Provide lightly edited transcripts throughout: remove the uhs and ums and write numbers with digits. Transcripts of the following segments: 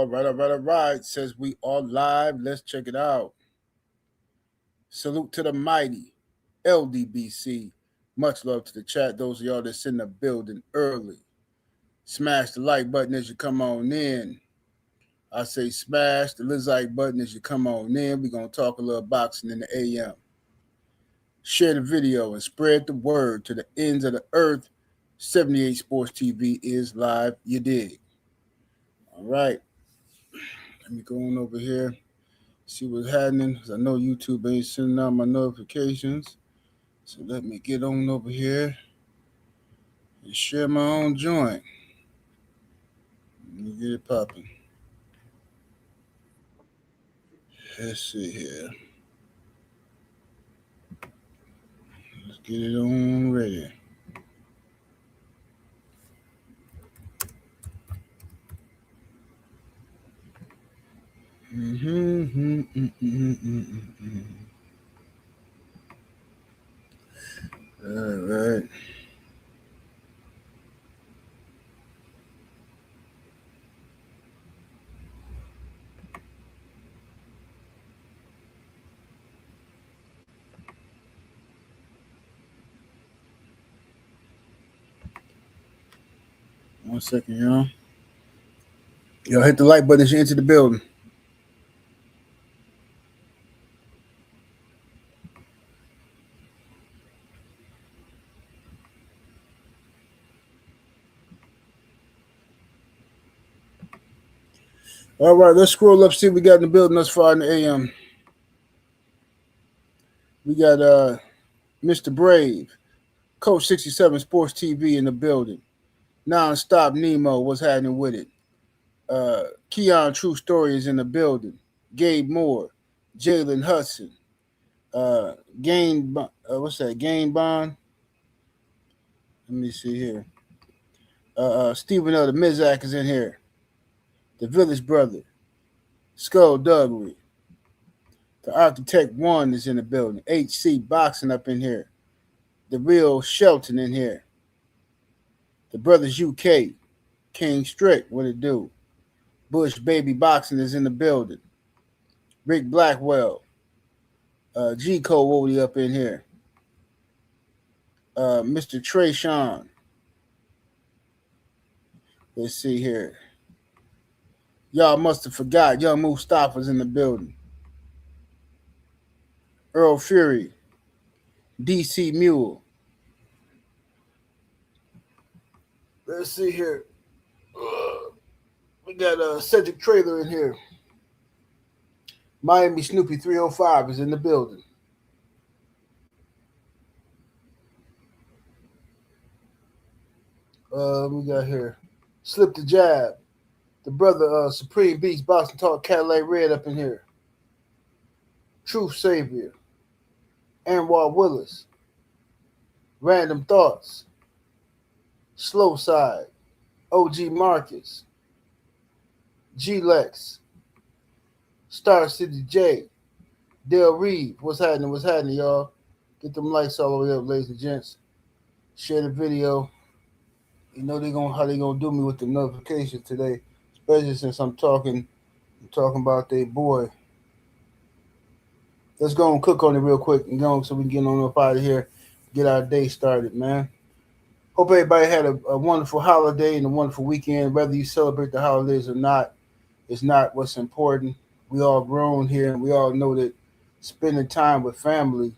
All right. Says we all live. Let's check it out. Salute to the mighty LDBC. Much love to the chat. Those of y'all that's in the building early. Smash the like button as you come on in. I say smash the like button as you come on in. We're going to talk a little boxing in the AM. Share the video and spread the word to the ends of the earth. 78 Sports TV is live. You dig? All right. Let me go on over here. See what's happening. Cause I know YouTube ain't sending out my notifications. So let me get on over here and share my own joint. Let me get it popping. Let's see here. Let's get it on ready. All right. One second, y'all. Y'all hit the like button as you enter the building. All right, let's scroll up, see what we got in the building thus far in the AM. We got Mr. Brave, Coach 67 Sports TV in the building. Non-stop Nemo, what's happening with it? Keon True Story is in the building. Gabe Moore, Jalen Hudson, what's that? Gain Bond. Let me see here. Stephen L. the Mizak is in here. The Village Brother, Skull Duggery. The Architect One is in the building. HC Boxing up in here. The Real Shelton in here. The Brothers UK, King Strick, what it do? Bush Baby Boxing is in the building. Rick Blackwell, G Cole Woody up in here. Mr. Trey Sean. Let's see here. Y'all must have forgot. Young Mustafa's in the building. Earl Fury, DC Mule. Let's see here. We got Cedric Trailer in here. Miami Snoopy 305 is in the building. We got here Slip the Jab. The brother Supreme Beast Boxing Talk Cadillac Red up in here. Truth Savior. Anwar Willis. Random Thoughts. Slow Side. OG Marcus. G-Lex. Star City J. Dale Reed. What's happening? What's happening, y'all? Get them likes all the way up, ladies and gents. Share the video. You know how they gonna do me with the notifications today, especially since I'm talking about their boy. Let's go and cook on it real quick and go so we can get on up out of here, get our day started, man. Hope everybody had a wonderful holiday and a wonderful weekend. Whether you celebrate the holidays or not, it's not what's important. We all grown here, and we all know that spending time with family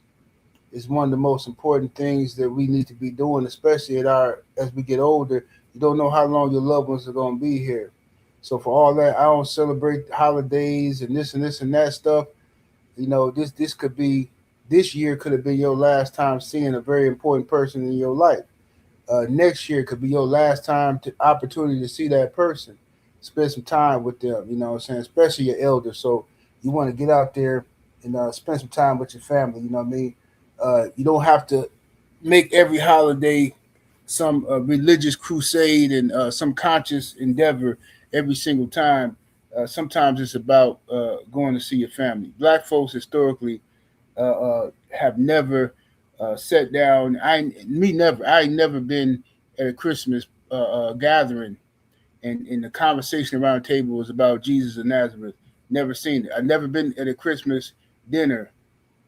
is one of the most important things that we need to be doing, especially as we get older. You don't know how long your loved ones are going to be here. So for all that, I don't celebrate holidays and this and that stuff. You know, this year could have been your last time seeing a very important person in your life. Next year could be your last opportunity to see that person, spend some time with them, you know what I'm saying, especially your elders. So you want to get out there and spend some time with your family, you know what I mean? You don't have to make every holiday some religious crusade and some conscious endeavor every single time. Sometimes it's about going to see your family. Black folks historically have never sat down. I ain't never been at a Christmas gathering and the conversation around the table was about Jesus of Nazareth. Never seen it. I've never been at a Christmas dinner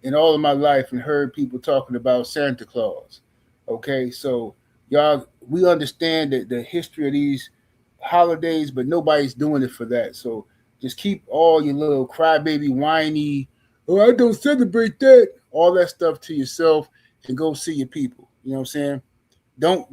in all of my life and heard people talking about Santa Claus. Okay, so y'all, we understand that the history of these holidays, but nobody's doing it for that. So just keep all your little crybaby, whiny, oh, I don't celebrate that, all that stuff to yourself, and go see your people. You know what I'm saying? Don't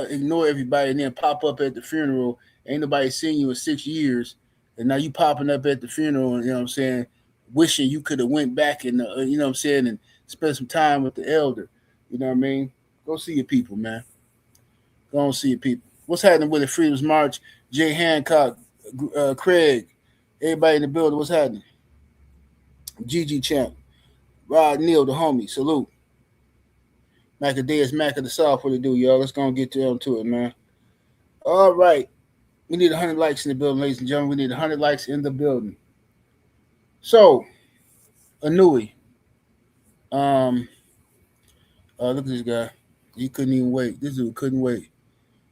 ignore everybody and then pop up at the funeral. Ain't nobody seen you in 6 years, and now you popping up at the funeral. You know what I'm saying? Wishing you could have went back and you know what I'm saying, and spent some time with the elder. You know what I mean? Go see your people, man. Go on see your people. What's happening with the Freedom's March? Jay Hancock, Craig, everybody in the building. What's happening? GG Champ, Rod Neal, the homie. Salute. Macadaeus Mac of the South. What it do, y'all? Let's go and get down to it, man. All right. We need 100 likes in the building, ladies and gentlemen. We need 100 likes in the building. So, Inoue. Look at this guy. He couldn't even wait. This dude couldn't wait.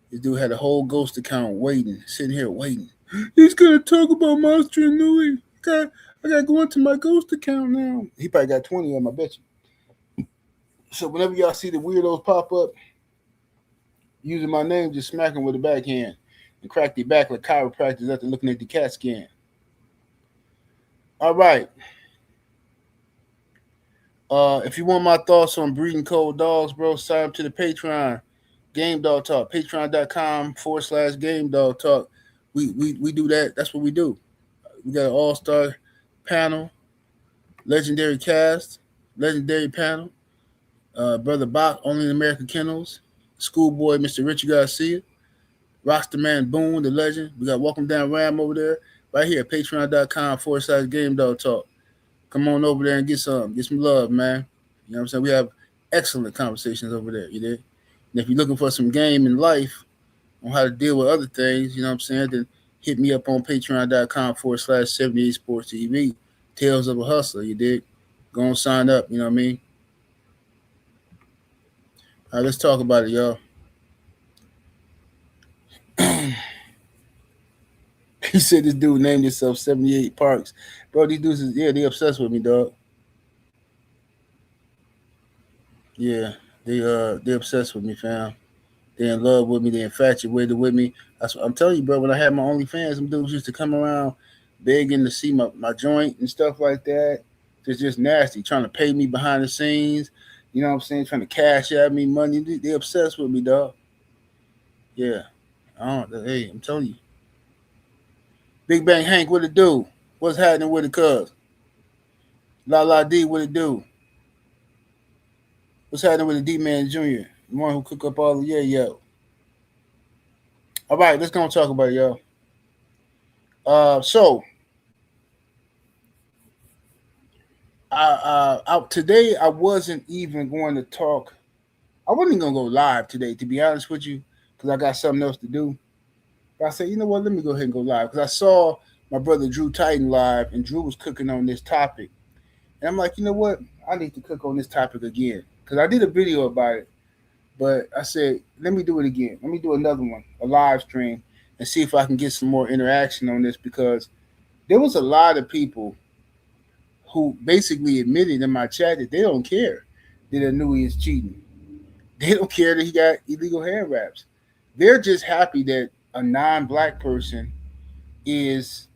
This dude had a whole ghost account waiting, sitting here waiting. He's gonna talk about Monster Inoue. I gotta go into my ghost account now. He probably got 20 of them, I bet you. So whenever y'all see the weirdos pop up, using my name, just smack them with a backhand and crack their back like chiropractors after looking at the CAT scan. All right. If you want my thoughts on breeding cold dogs, bro, sign up to the Patreon. Game Dog Talk. Patreon.com/Game Dog Talk. We do that. That's what we do. We got an all-star panel, legendary cast, legendary panel. Brother Bach, Only in American Kennels, Schoolboy, Mr. Richard Garcia, Roster Man Boone, the legend. We got Welcome Down Ram over there, right here, patreon.com/Game Dog Talk. Come on over there and get some love, man. You know what I'm saying? We have excellent conversations over there, you did. And if you're looking for some game in life on how to deal with other things, you know what I'm saying, then hit me up on patreon.com/78 Sports TV. Tales of a Hustler, you did. Go and sign up, you know what I mean? All right, let's talk about it, y'all. He said this dude named himself 78 Parks. Bro, these dudes they obsessed with me, dog. Yeah, they obsessed with me, fam. They in love with me. They infatuated with me. I'm telling you, bro. When I had my OnlyFans, them dudes used to come around begging to see my joint and stuff like that. It's just nasty, trying to pay me behind the scenes. You know what I'm saying? Trying to cash out me money. They obsessed with me, dog. Yeah. Hey, I'm telling you. Big Bang Hank, what it do? What's happening with it, cuz? La La D, what it do? What's happening with the D-Man Jr.? The one who cook up all the yo. All right, let's go and talk about it, y'all. So today I wasn't even going to talk. I wasn't going to go live today, to be honest with you, because I got something else to do. But I said, you know what? Let me go ahead and go live, because I saw my brother Drew Titan live, and Drew was cooking on this topic, and I'm like, you know what? I need to cook on this topic again, because I did a video about it. But I said, let me do it again. Let me do another one, a live stream, and see if I can get some more interaction on this, because there was a lot of people who basically admitted in my chat that they don't care that Inoue is cheating. They don't care that he got illegal hair wraps. They're just happy that a non-black person is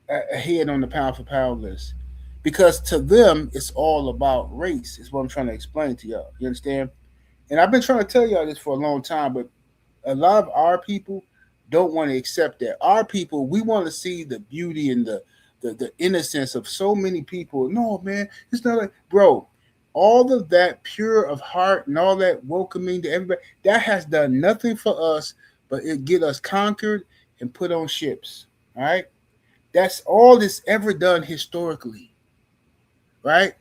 ahead on the pound for pound list. Because to them, it's all about race, is what I'm trying to explain to y'all. You understand? And I've been trying to tell y'all this for a long time, but a lot of our people don't want to accept that. Our people, we want to see the beauty and the innocence of so many people. No, man, it's not like, bro, all of that pure of heart and all that welcoming to everybody, that has done nothing for us but it get us conquered and put on ships. All right? That's all that's ever done historically. Right?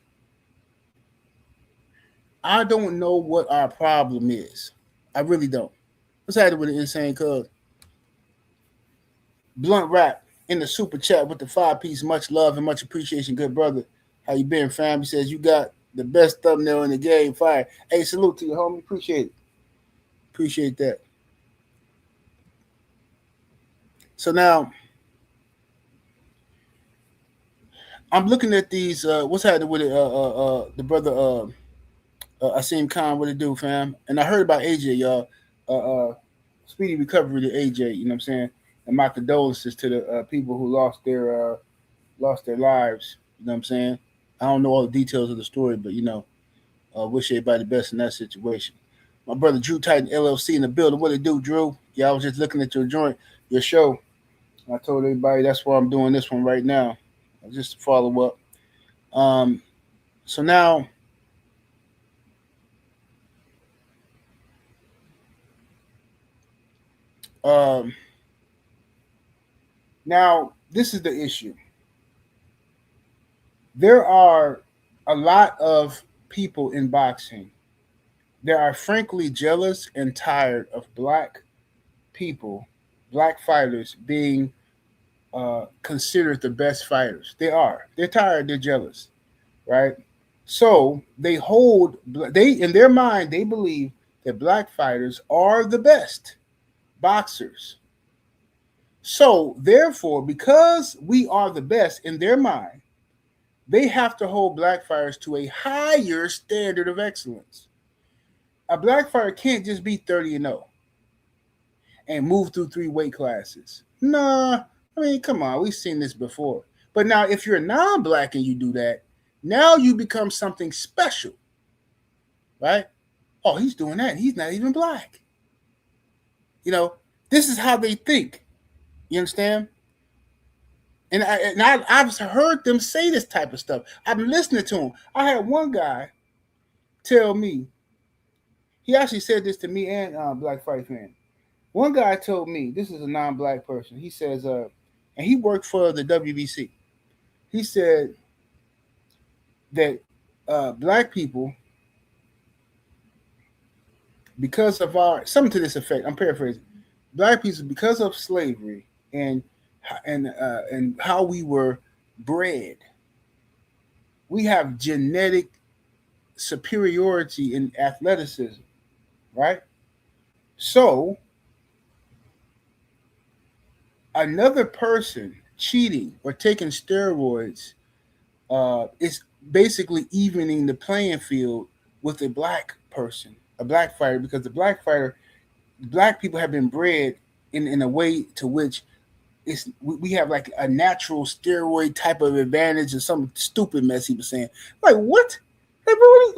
I don't know what our problem is. I really don't. What's happening with the insane cuz? Blunt Rap in the super chat with the 5-piece. Much love and much appreciation, good brother. How you been, fam? He says you got the best thumbnail in the game. Fire. Hey, salute to you, homie. Appreciate it. Appreciate that. So now I'm looking at these. What's happening with it? The brother Asim Khan. What it do, fam? And I heard about AJ, y'all. Speedy recovery to AJ. You know what I'm saying? And my condolences to the people who lost their lives. You know what I'm saying? I don't know all the details of the story, but wish everybody the best in that situation. My brother Drew Titan LLC in the building. What it do, Drew? Yeah, I was just looking at your joint, your show. I told everybody that's why I'm doing this one right now, just to follow up. Um, so um, now this is the issue. There are a lot of people in boxing that are frankly jealous and tired of black people, black fighters being considered the best fighters. They are. They're tired. They're jealous, right? So they in their mind they believe that black fighters are the best boxers. So therefore, because we are the best in their mind, they have to hold black fighters to a higher standard of excellence. A black fighter can't just be 30-0 and move through three weight classes. Nah, I mean, come on, we've seen this before. But now, if you're non-black and you do that, now you become something special, right? Oh, he's doing that. He's not even black. You know, this is how they think. You understand? I've heard them say this type of stuff. I've been listening to them. I had one guy tell me, he actually said this to me and Black Fight Fan. One guy told me, this is a non-black person. He says, and he worked for the WBC. He said that black people, because of something to this effect, I'm paraphrasing, black people, because of slavery and how we were bred, we have genetic superiority in athleticism, right? So another person cheating or taking steroids is basically evening the playing field with a black person, a black fighter, because black people have been bred in a way to which we have like a natural steroid type of advantage or some stupid mess he was saying. Like, what? Hey, bro,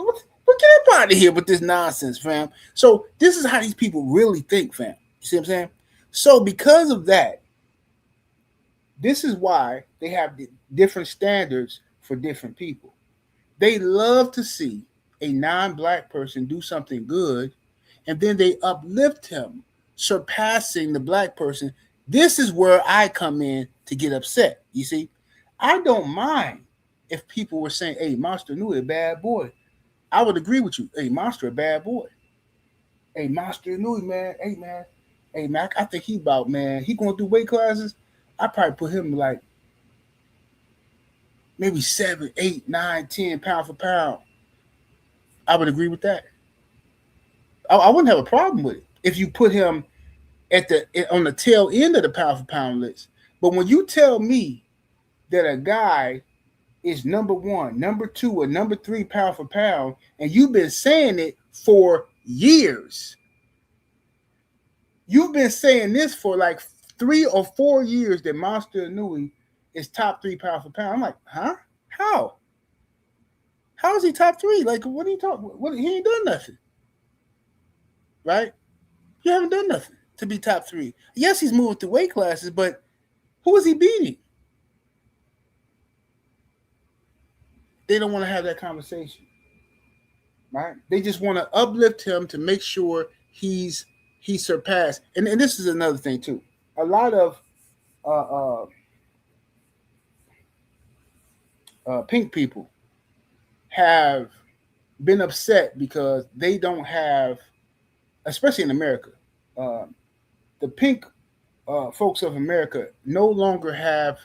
get up out of here with this nonsense, fam. So this is how these people really think, fam. You see what I'm saying? So because of that, this is why they have different standards for different people. They love to see a non-black person do something good, and then they uplift him, surpassing the black person. This is where I come in to get upset. You see, I don't mind if people were saying, "Hey, Monster Inoue, a bad boy." I would agree with you. Hey, Monster, a bad boy. Hey, Monster Inoue, man. Hey, man. Hey, Mac, I think he about, man. He going through weight classes. I probably put him like maybe 7, 8, 9, 10 pound for pound. I would agree with that. I wouldn't have a problem with it if you put him on the tail end of the pound for pound list. But when you tell me that a guy is number one, number two, or number three pound for pound, and you've been saying it for years. You've been saying this for like 3 or 4 years that Monster Inoue is top 3 pound for pound. I'm like, huh? How? How is he top 3? Like, what are you talking? What, he ain't done nothing, right? You haven't done nothing to be top 3. Yes, he's moving through weight classes, but who is he beating? They don't want to have that conversation, right? They just want to uplift him to make sure he surpassed. And this is another thing too. A lot of pink people have been upset because they don't have, especially in America, the pink folks of America no longer have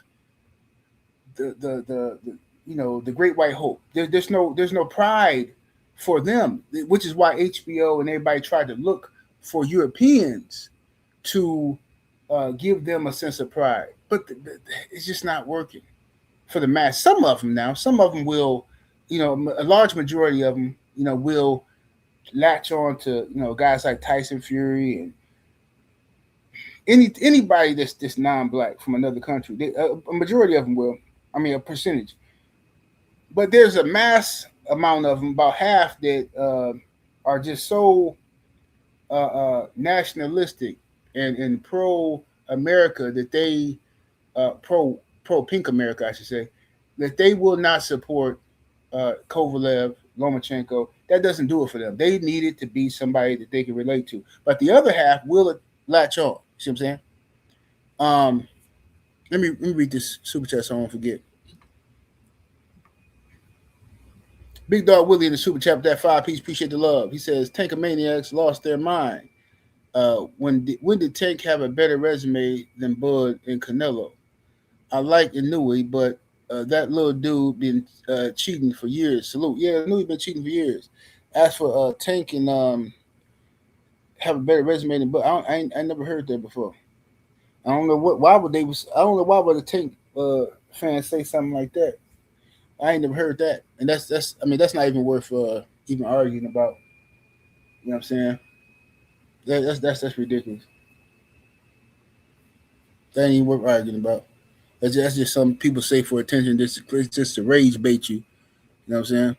the the Great White Hope. There's no pride for them, which is why HBO and everybody tried to look for Europeans to give them a sense of pride. But it's just not working for the mass. Some of them now, some of them will, a large majority of them, will latch on to guys like Tyson Fury and anybody that's non-black from another country. A majority of them will. I mean, a percentage. But there's a mass amount of them, about half, that are just so nationalistic and pro America that they pro pink America, I should say, that they will not support Kovalev, Lomachenko. That doesn't do it for them. They need it to be somebody that they can relate to. But the other half will latch on. See what I'm saying? Let me read this super chat so I won't forget. Big Dog Willie in the super chat with that 5-piece. Appreciate the love. He says Tankamaniacs lost their mind. When did Tank have a better resume than Bud and Canelo? I like Inoue, but that little dude been cheating for years. Salute. Yeah, Inoue been cheating for years. As for Tank and have a better resume than Bud, I never heard that before. I don't know why would the Tank fans say something like that. I ain't never heard that, and that's that's not even worth even arguing about. You know what I'm saying? That's ridiculous. That ain't even worth arguing about. That's just some people say for attention, just to rage bait you. You know what I'm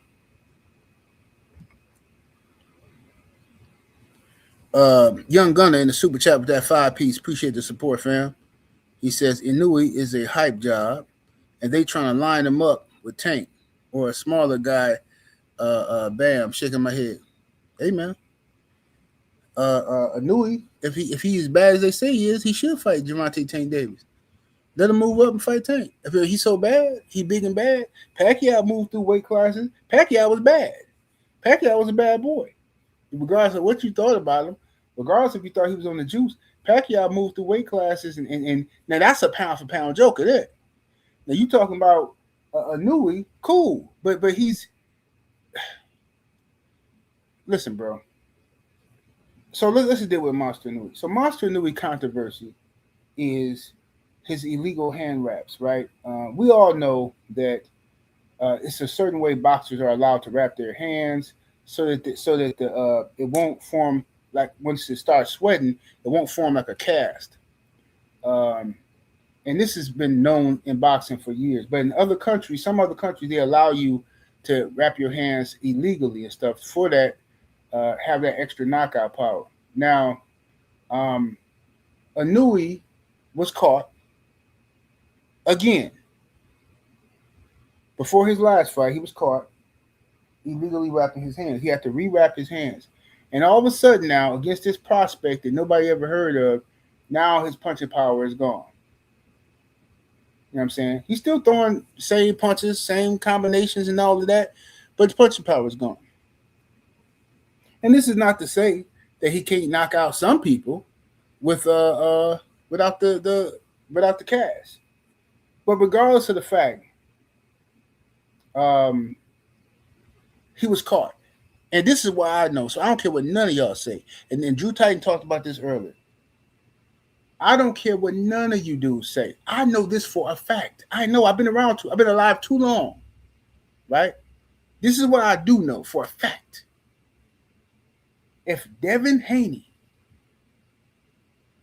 saying? Young Gunner in the super chat with that 5-piece. Appreciate the support, fam. He says Inoue is a hype job, and they trying to line him up with Tank or a smaller guy. Bam, shaking my head. Hey man, Inoue, if he's as bad as they say he is, he should fight Gervonta Tank Davis. Let him move up and fight Tank. If he's so bad, he big and bad. Pacquiao moved through weight classes. Pacquiao was bad. Pacquiao was a bad boy. Regardless of what you thought about him, regardless if you thought he was on the juice, Pacquiao moved through weight classes, and now that's a pound for pound joker there. Now you talking about Inoue, cool, but he's listen, bro. So let's deal with Monster Inoue. So Monster Inoue controversy is his illegal hand wraps, right? We all know that it's a certain way boxers are allowed to wrap their hands so that it won't form, like once it starts sweating, it won't form like a cast. And this has been known in boxing for years. But in other countries, some other countries, they allow you to wrap your hands illegally and stuff for that, have that extra knockout power. Now, Inoue was caught again. Before his last fight, he was caught illegally wrapping his hands. He had to rewrap his hands. And all of a sudden now, against this prospect that nobody ever heard of, now his punching power is gone. You know what I'm saying? He's still throwing same punches, same combinations and all of that, but his punching power is gone. And this is not to say that he can't knock out some people with without the cast. But regardless of the fact, he was caught. And this is why I know. So I don't care what none of y'all say. And then Drew Titan talked about this earlier. I don't care what none of you dudes say. I know this for a fact. I know. I've been alive too long. Right? This is what I do know for a fact. If Devin Haney,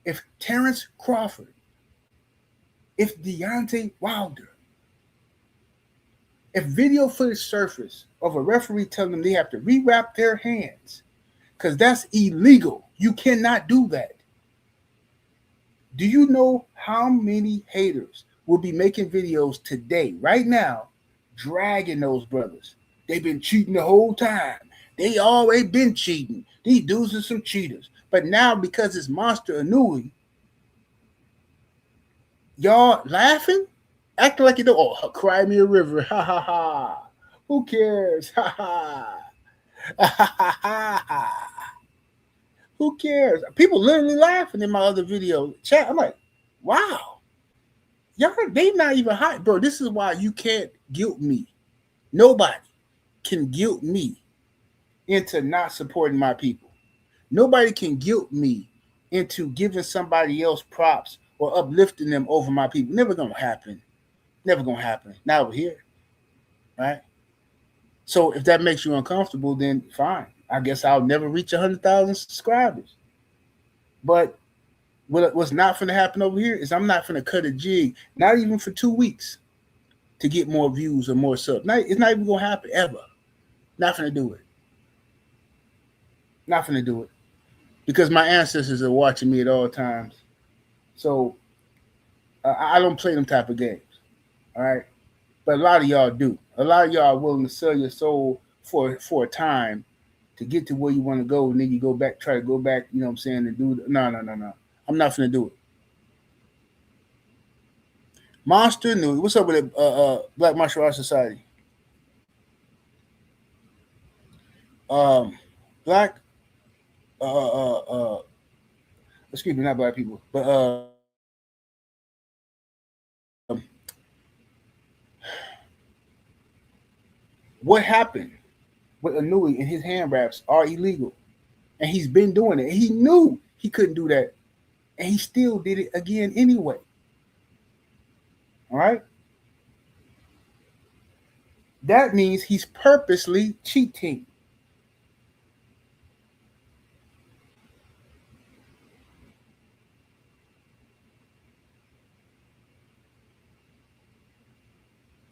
if Terrence Crawford, if Deontay Wilder, if video footage surface of a referee telling them they have to rewrap their hands, because that's illegal. You cannot do that. Do you know how many haters will be making videos today, right now, dragging those brothers? They've been cheating the whole time. They always been cheating. These dudes are some cheaters. But now, because it's Monster Inoue, y'all laughing? Acting like you know, oh, cry me a river. Ha ha ha. Who cares? Ha ha. Ha ha ha. Who cares? People literally laughing in my other video chat. I'm like, wow. Y'all, they not even hot. Bro, this is why you can't guilt me. Nobody can guilt me into not supporting my people. Nobody can guilt me into giving somebody else props or uplifting them over my people. Never gonna happen. Never gonna happen. Not over here, right? So if that makes you uncomfortable, then fine. I guess I'll never reach 100,000 subscribers. But what's not going to happen over here is I'm not going to cut a jig, not even for 2 weeks, to get more views or more subs. It's not even going to happen ever. Not going to do it. Not going to do it. Because my ancestors are watching me at all times. So I don't play them type of games. All right. But a lot of y'all do. A lot of y'all are willing to sell your soul for a time to get to where you want to go, and then you try to go back, you know what I'm saying, and do no. I'm not gonna do it. Monster Inoue. What's up with it? Black Martial Arts Society. Black excuse me, not black people, but what happened with Inoue and his hand wraps are illegal. And he's been doing it. He knew he couldn't do that. And he still did it again anyway. All right? That means he's purposely cheating.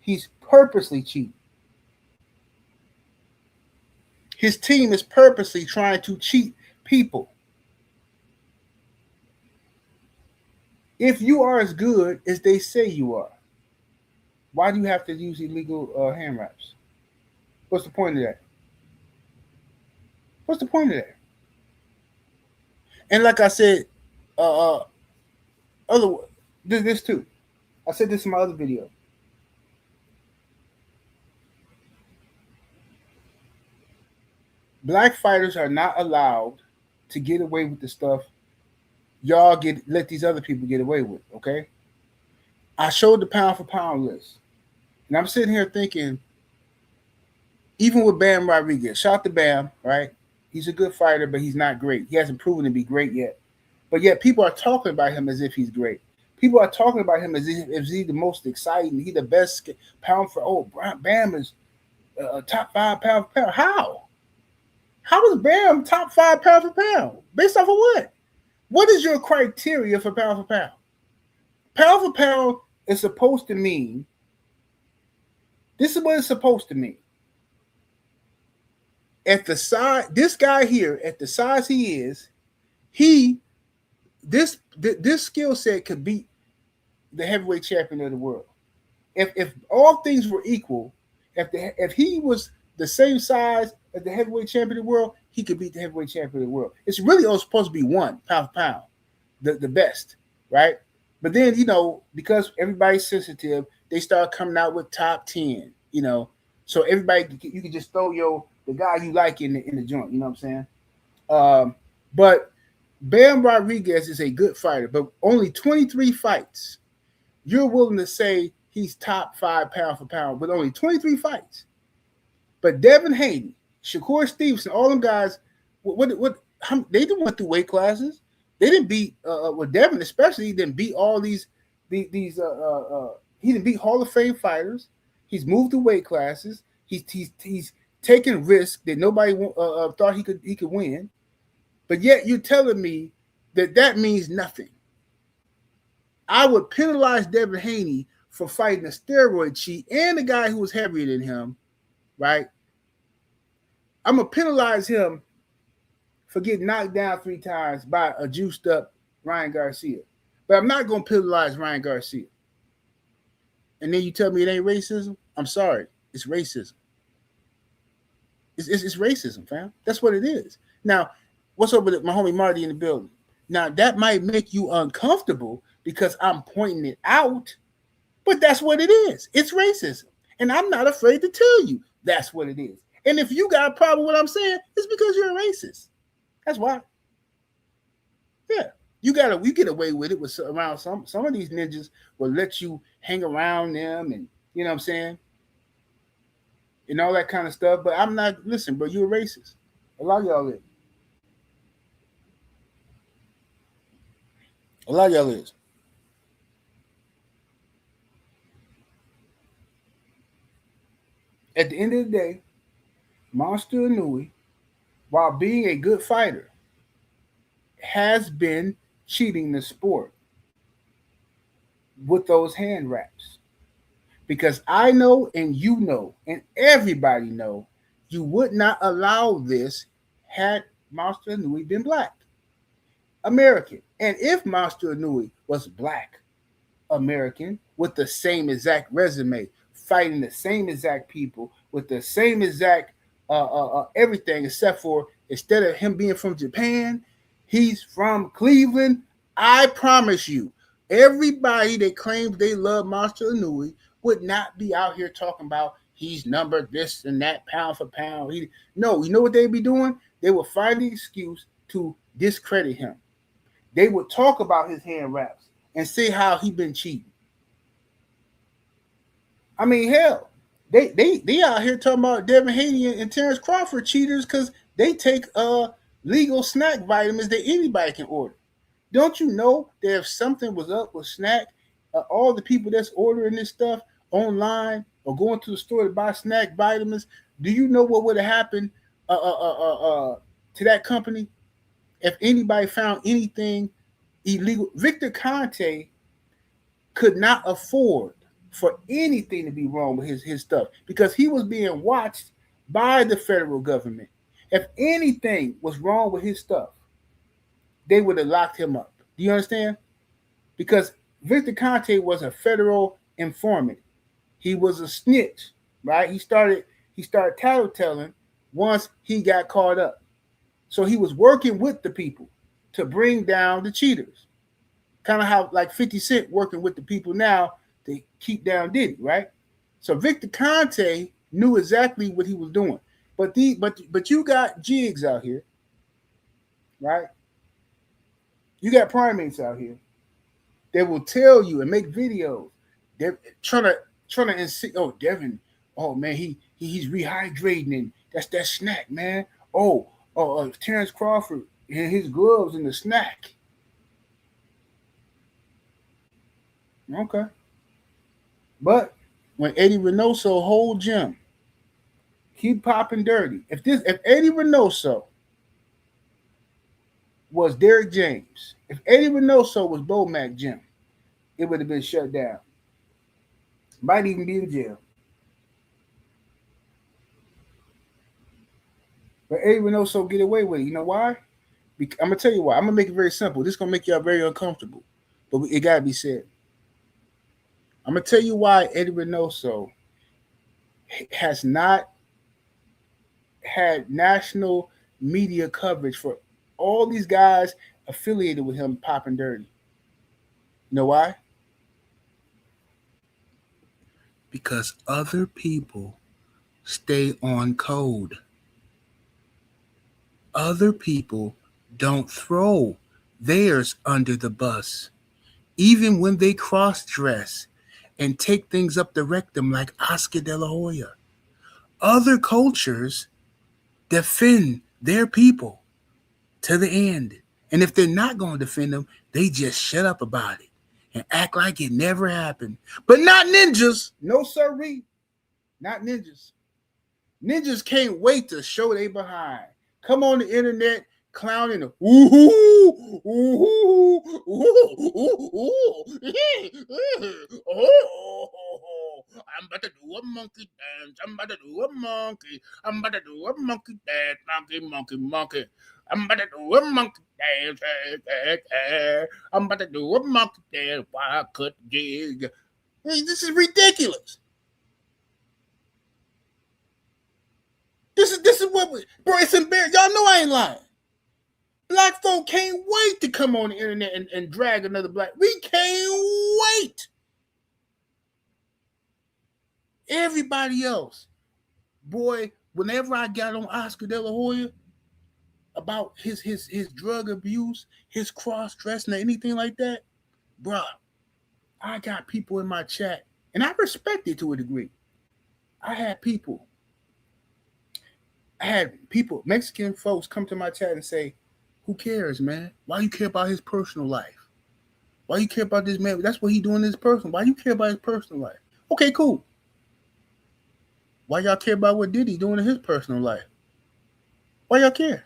He's purposely cheating. His team is purposely trying to cheat people. If you are as good as they say you are, why do you have to use illegal hand wraps? What's the point of that? What's the point of that? And like I said, this too. I said this in my other video. Black fighters are not allowed to get away with the stuff y'all let these other people get away with, okay? I showed the pound for pound list. And I'm sitting here thinking, even with Bam Rodriguez, shout out to Bam, right? He's a good fighter, but he's not great. He hasn't proven to be great yet. But yet people are talking about him as if he's great. People are talking about him as if he's the most exciting. He's the best pound for, Bam is top 5 pound for pound. How? How is Bam top 5 pound for pound? Based off of what? What is your criteria for pound for pound? Pound for pound is supposed to mean, this is what it's supposed to mean. At the size, this guy here, at the size he is, this skill set could beat the heavyweight champion of the world. If all things were equal, if he was the same size as the heavyweight champion of the world, he could beat the heavyweight champion of the world. It's really all supposed to be one pound for pound, the best, right? But then, because everybody's sensitive, they start coming out with top 10, so everybody, you can just throw the guy you like in the joint, you know what I'm saying? But Bam Rodriguez is a good fighter, but only 23 fights. You're willing to say he's top 5 pound for pound, but only 23 fights. But Devin Haney, Shakur Stevenson, all them guys, they didn't went through weight classes. They didn't beat with Devin, especially. He didn't beat all these. He didn't beat Hall of Fame fighters. He's moved to weight classes. He's taking risks that nobody thought he could win. But yet you're telling me that means nothing. I would penalize Devin Haney for fighting a steroid cheat and a guy who was heavier than him, right? I'm going to penalize him for getting knocked down 3 times by a juiced up Ryan Garcia. But I'm not going to penalize Ryan Garcia. And then you tell me it ain't racism? I'm sorry. It's racism. It's racism, fam. That's what it is. Now, what's up with my homie Marty in the building? Now, that might make you uncomfortable because I'm pointing it out, but that's what it is. It's racism. And I'm not afraid to tell you that's what it is. And if you got a problem with what I'm saying, it's because you're a racist. That's why. Yeah. You get away with it with around some of these ninjas will let you hang around them and you know what I'm saying? And all that kind of stuff. But I'm not, listen, bro, you're a racist. A lot of y'all live. A lot of y'all is. At the end of the day, Monster Inoue, while being a good fighter, has been cheating the sport with those hand wraps. Because I know and you know and everybody know you would not allow this had Monster Inoue been black. American. And if Monster Inoue was black, American, with the same exact resume, fighting the same exact people, with the same exact everything, except for instead of him being from Japan, he's from Cleveland. I promise you, everybody that claims they love Monster Inoue would not be out here talking about he's numbered this and that pound for pound. No, you know what they'd be doing? They would find the excuse to discredit him. They would talk about his hand wraps and say how he been cheating. I mean, hell, they out here talking about Devin Haney and Terrence Crawford cheaters because they take legal snack vitamins that anybody can order. Don't you know that if something was up with snack, all the people that's ordering this stuff online or going to the store to buy snack vitamins, do you know what would have happened to that company if anybody found anything illegal? Victor Conte could not afford for anything to be wrong with his stuff because he was being watched by the federal government. If anything was wrong with his stuff, they would have locked him up. Do you understand? Because Victor Conte was a federal informant. He was a snitch, right? He started tattletelling once he got caught up. So he was working with the people to bring down the cheaters. Kind of how like 50 Cent working with the people now to keep down Diddy, right? So Victor Conte knew exactly what he was doing. But you got jigs out here, right? You got primates out here. They will tell you and make videos. They're trying to insist. Oh, Devin. Oh man, he's rehydrating and that's that snack, man. Terrence Crawford and his gloves in the snack. Okay. But when Eddie Reynoso whole gym keep popping dirty, if Eddie Reynoso was Derrick James, if Eddie Reynoso was Bo Mac Jim, it would have been shut down. Might even be in jail. But Eddie Reynoso get away with it. You know why? I'm gonna tell you why. I'm gonna make it very simple. This is gonna make y'all very uncomfortable, but it gotta be said. I'm gonna tell you why Eddie Reynoso has not had national media coverage for all these guys affiliated with him popping dirty. You know why? Because other people stay on code. Other people don't throw theirs under the bus, even when they cross dress and take things up the rectum like Oscar De La Hoya. Other cultures defend their people to the end. And if they're not going to defend them, they just shut up about it and act like it never happened. But not ninjas. No, sirree. Not ninjas. Ninjas can't wait to show they behind. Come on the internet clowning the ooh, ooh, ooh, ooh, oh, I'm about to do a monkey dance. I'm about to do a monkey. I'm about to do a monkey dance. Monkey. I'm about to do a monkey dance. I'm about to do a monkey dance. Why cut jig? Hey, this is ridiculous. This is what bro. It's embarrassing. Y'all know I ain't lying. Black folk can't wait to come on the internet and drag another black. We can't wait. Everybody else, boy. Whenever I got on Oscar De La Hoya about his drug abuse, his cross dressing, or anything like that, bro, I got people in my chat, and I respect it to a degree. I had people, Mexican folks, come to my chat and say, "Who cares, man? Why you care about his personal life? Why you care about this man? That's what he doing in his personal. Why you care about his personal life? Okay, cool. Why y'all care about what Diddy doing in his personal life? Why y'all care?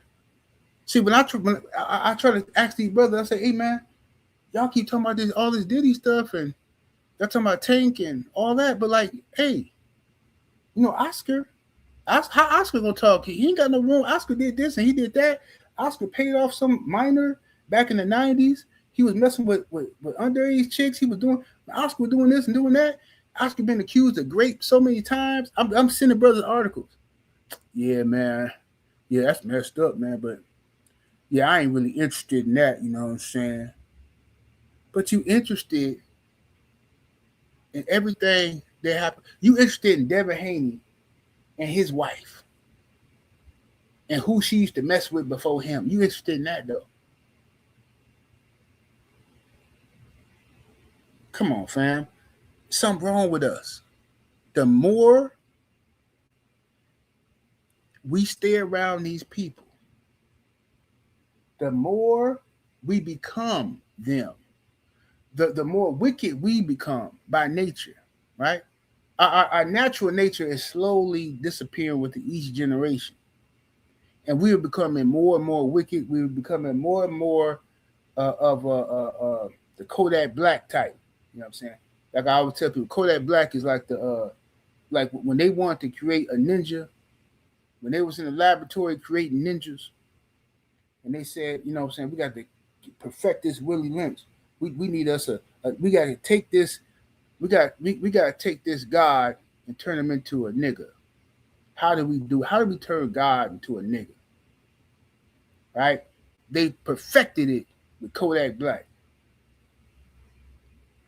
See, when I try to ask these brothers, I say, hey man, y'all keep talking about this all this Diddy stuff and y'all talking about Tank and all that, but like, hey, Oscar, how Oscar gonna talk? He ain't got no room. Oscar did this and he did that. Oscar paid off some minor back in the 90s. He was messing with underage chicks. He was doing Oscar was doing this and doing that. Oscar been accused of rape so many times. I'm sending brothers articles. Yeah, man. Yeah, that's messed up, man. But yeah, I ain't really interested in that. You know what I'm saying? But you interested in everything that happened. You interested in Devin Haney and his wife and who she used to mess with before him. You interested in that though? Come on, fam. Something wrong with us. The more we stay around these people, the more we become them. The more wicked we become by nature, right? Our natural nature is slowly disappearing with each generation. And we are becoming more and more wicked. We're becoming more and more of the Kodak Black type. You know what I'm saying? Like I always tell people, Kodak Black is like like when they wanted to create a ninja, when they was in the laboratory creating ninjas, and they said, you know what I'm saying, we got to perfect this Willie Lynch. We need us we got to take this, we got to take this God and turn him into a nigga. How do we turn God into a nigga? Right? They perfected it with Kodak Black.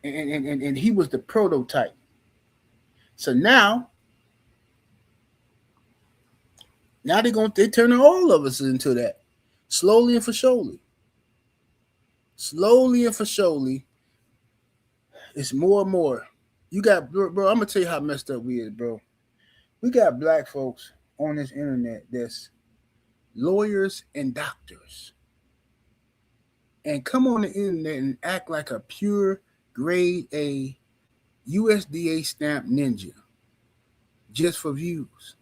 And he was the prototype. So now they're turning all of us into that. Slowly and for surely. Slowly and for surely. It's more and more. You got, bro, I'm gonna tell you how messed up we is, bro. We got black folks on this internet that's lawyers and doctors. And come on the internet and act like a pure grade A USDA stamp ninja just for views.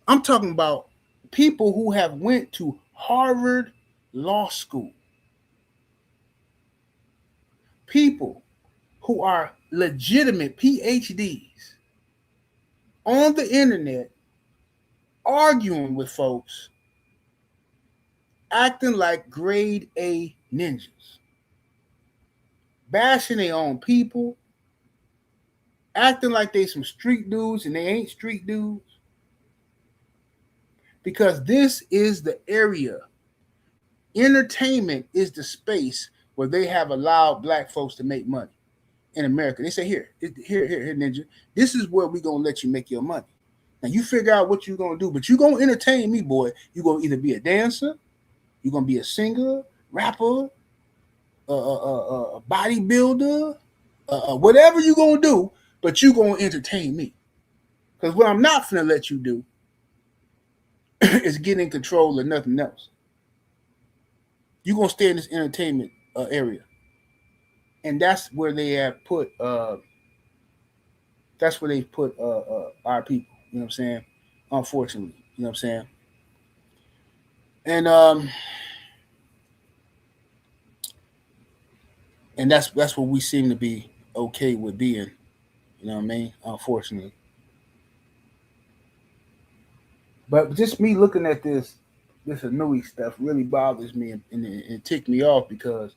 I'm talking about people who have went to Harvard Law School. People who are legitimate PhDs on the internet arguing with folks acting like grade A ninjas, bashing their own people, acting like they some street dudes and they ain't street dudes. Because this is the area. Entertainment is the space where they have allowed black folks to make money in America. They say, here, ninja, this is where we're going to let you make your money. Now, you figure out what you're going to do, but you're going to entertain me, boy. You're going to either be a dancer, you're going to be a singer, rapper, a bodybuilder, whatever you're going to do, but you're going to entertain me. Because what I'm not going to let you do is get in control of nothing else. You're going to stay in this entertainment area. And that's where they have put our people. You know what I'm saying? Unfortunately. You know what I'm saying? And that's what we seem to be okay with being. You know what I mean? Unfortunately. But just me looking at this Inoue stuff really bothers me and it ticked me off because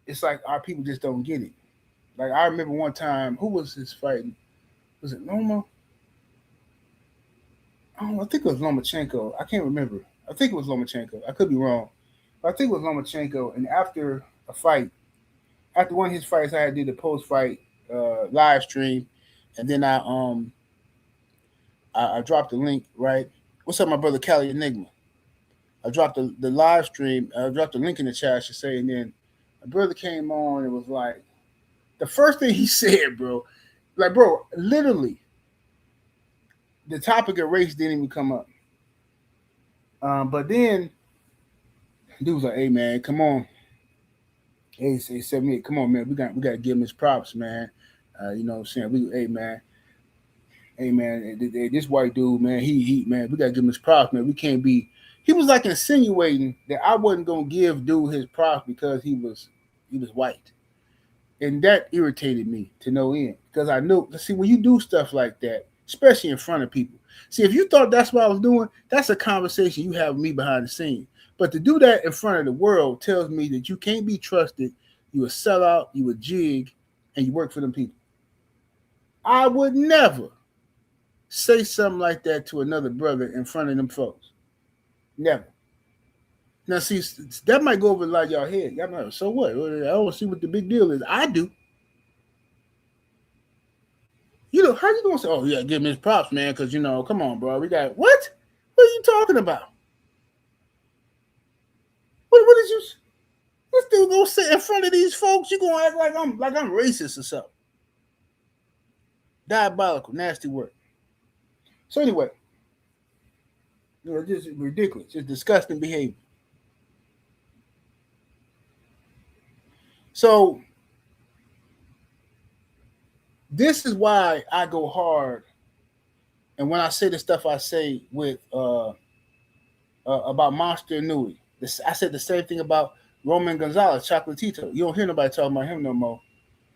it's like our people just don't get it. Like I remember one time, who was this fighting? Was it Loma? I think it was Lomachenko. I can't remember. I think it was Lomachenko. I could be wrong. But I think it was Lomachenko. And after a fight, after one of his fights, I had did the post-fight live stream, and then I dropped the link. Right, what's up, my brother Cali Enigma? I dropped the live stream. I dropped the link in the chat, I should say, and then my brother came on and was like, the first thing he said, bro, like, bro, literally, the topic of race didn't even come up. But then, dude was like, hey, man, come on. He said me, come on, man, we got to give him his props, man. You know what I'm saying? Hey man, this white dude, man, man, we gotta give him his props, man. We can't be. He was like insinuating that I wasn't gonna give dude his props because he was white, and that irritated me to no end because I knew. See, when you do stuff like that, especially in front of people, see, if you thought that's what I was doing, that's a conversation you have with me behind the scenes. But to do that in front of the world tells me that you can't be trusted. You a sellout, you a jig, and you work for them people. I would never say something like that to another brother in front of them folks. Never. Now, see, that might go over a lot of y'all head. Y'all might, so what? I don't see what the big deal is. I do. You know, how you gonna say, oh, yeah, give him his props, man, because, you know, come on, bro. We got, what? What are you talking about? What is you, this dude gonna sit in front of these folks? You gonna act like I'm racist or something. Diabolical, nasty work. So anyway, you know, just ridiculous, just disgusting behavior. So this is why I go hard, and when I say the stuff I say with about Monster Inoue, I said the same thing about Roman Gonzalez, Chocolatito. You don't hear nobody talking about him no more,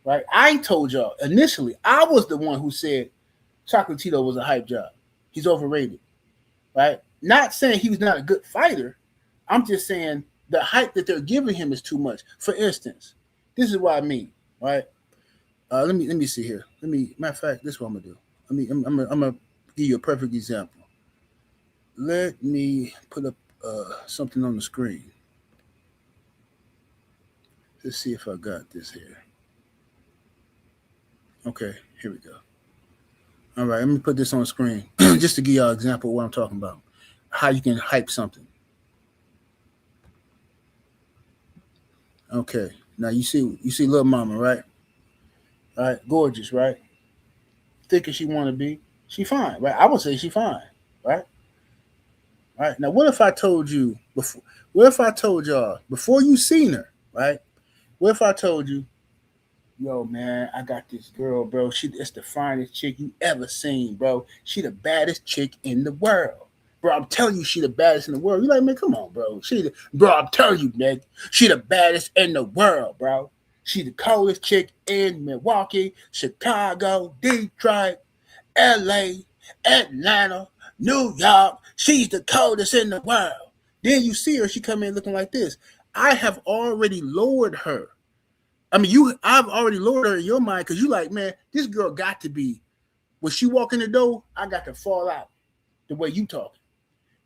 right? I told y'all initially, I was the one who said Chocolatito was a hype job. He's overrated, right? Not saying he was not a good fighter. I'm just saying the hype that they're giving him is too much. For instance, this is what I mean, right? Let me see here. Matter of fact, this is what I'm gonna do. I'm gonna give you a perfect example. Let me put up something on the screen. Let's see if I got this here. Okay, here we go. All right, let me put this on the screen just to give y'all an example of what I'm talking about. How you can hype something. Okay, now you see little mama, right? All right, gorgeous, right? Thick as she want to be, she fine, right? I would say she fine, right? All right. Now, what if I told you before? What if I told y'all before you seen her, right? What if I told you, yo, man, I got this girl, bro. It's the finest chick you ever seen, bro. She the baddest chick in the world. Bro, I'm telling you, she the baddest in the world. You like, man, come on, bro. Bro, I'm telling you, man, she the baddest in the world, bro. She the coldest chick in Milwaukee, Chicago, Detroit, LA, Atlanta, New York. She's the coldest in the world. Then you see her, she come in looking like this. I have already lowered her. I mean, I've already lowered her in your mind because you like, man, this girl got to be, when she walk in the door, I got to fall out the way you talk.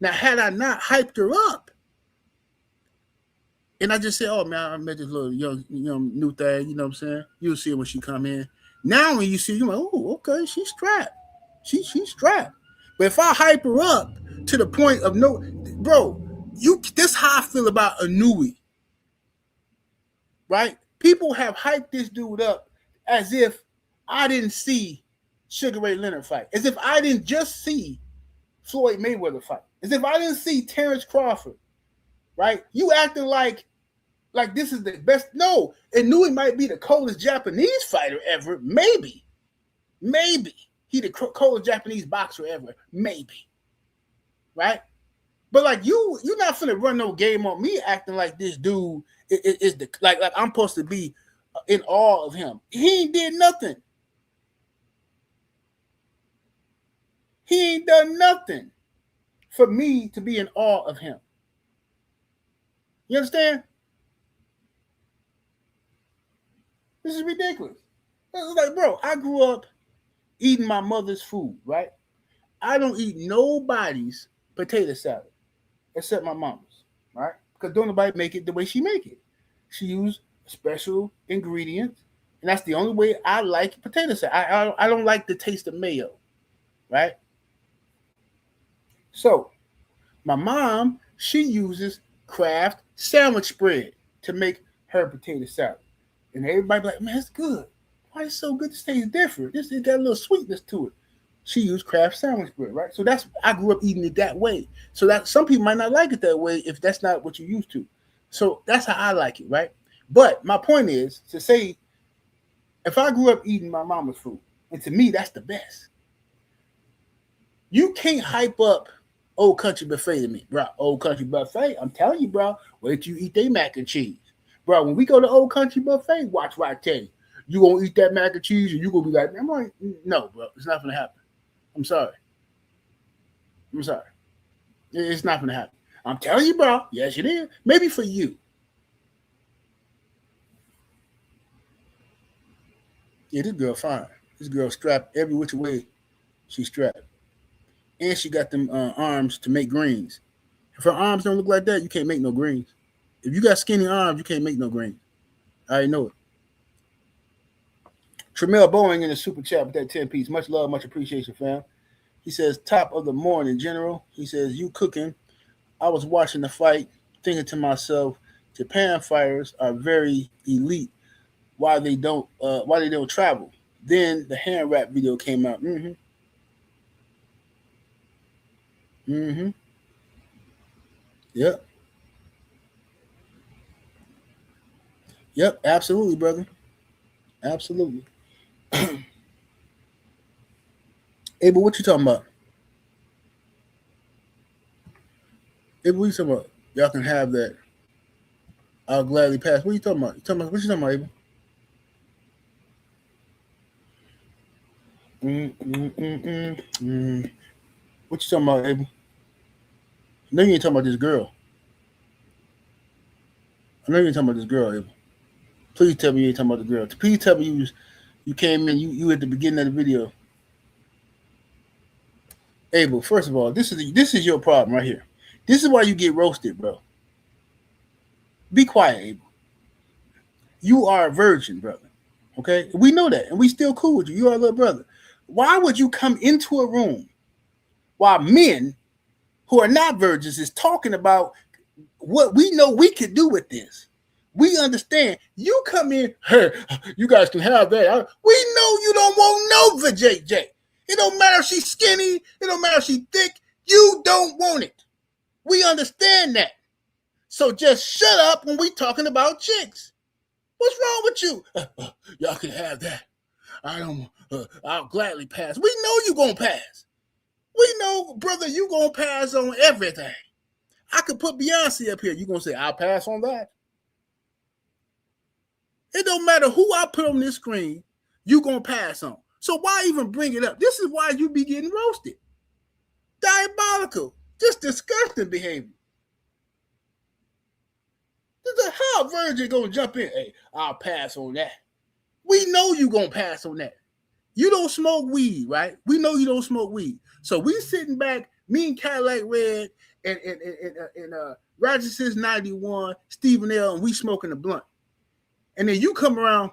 Now, had I not hyped her up, and I just said, oh, man, I met this little young new thing, you know what I'm saying? You'll see her when she come in. Now, when you see her, you're like, oh, okay, she's strapped. She's strapped. But if I hype her up to the point of no, bro, this how I feel about Inoue, right? People have hyped this dude up as if I didn't see Sugar Ray Leonard fight, as if I didn't just see Floyd Mayweather fight, as if I didn't see Terrence Crawford, right? You acting like this is the best. No, Inoue might be the coldest Japanese fighter ever, maybe. He the coldest Japanese boxer ever, maybe, right? But like you're not finna run no game on me acting like this dude is the like I'm supposed to be in awe of him. He ain't did nothing. He ain't done nothing for me to be in awe of him. You understand? This is ridiculous. It's like, bro, I grew up eating my mother's food, right? I don't eat nobody's potato salad except my mama's, right? Because don't nobody make it the way she make it. She used special ingredients, and that's the only way I like potato salad. I don't like the taste of mayo, right? So my mom, she uses Kraft sandwich spread to make her potato salad. And everybody be like, man, it's good. Why is it so good? This tastes different. This it got a little sweetness to it. She used Kraft sandwich bread, right? So I grew up eating it that way. So that some people might not like it that way if that's not what you're used to. So that's how I like it, right? But my point is to say, if I grew up eating my mama's food, and to me that's the best. You can't hype up Old Country Buffet to me, bro. Old Country Buffet, I'm telling you, bro. Wait till you eat their mac and cheese, bro. When we go to Old Country Buffet, watch what I tell you. You gonna eat that mac and cheese, and you gonna be like, I'm like, no, bro, it's not gonna happen. I'm sorry. I'm sorry. It's not gonna happen. I'm telling you, bro. Yes, it is. Maybe for you. Yeah, this girl fine. This girl strapped every which way. She's strapped, and she got them arms to make greens. If her arms don't look like that, you can't make no greens. If you got skinny arms, you can't make no greens. I already know it. Tremel Boeing in the super chat with that 10 piece. Much love, much appreciation, fam. He says, top of the morning, General. He says, you cooking. I was watching the fight, thinking to myself, Japan fighters are very elite. Why they don't travel? Then the hand wrap video came out. Yep. Yep. Absolutely, brother. Absolutely. Abel, what you talking about? Abel, what you talking about? Y'all can have that. I'll gladly pass. What you talking about? What you talking about, Abel? What you talking about, Abel? I know you ain't talking about this girl. I know you ain't talking about this girl, Abel. Please tell me you ain't talking about the girl. Please tell me you came in, you at the beginning of the video. Abel, first of all, this is your problem right here. This is why you get roasted, bro. Be quiet, Abel. You are a virgin, brother. Okay? We know that, and we still cool with you. You are a little brother. Why would you come into a room while men who are not virgins is talking about what we know we could do with this? We understand. You come in, hey, you guys can have that. We know you don't want no JJ. It don't matter if she's skinny. It don't matter if she's thick. You don't want it. We understand that. So just shut up when we talking about chicks. What's wrong with you? Y'all can have that. I don't. I'll gladly pass. We know you gonna pass. We know, brother, you gonna pass on everything. I could put Beyonce up here. You gonna say I'll pass on that? It don't matter who I put on this screen. You gonna pass on. So why even bring it up? This is why you be getting roasted. Diabolical. Just disgusting behavior. How a virgin gonna jump in? Hey, I'll pass on that. We know you gonna pass on that. You don't smoke weed, right? We know you don't smoke weed. So we sitting back, me and Cadillac Red and Roger 691, Stephen L, and we smoking a blunt. And then you come around,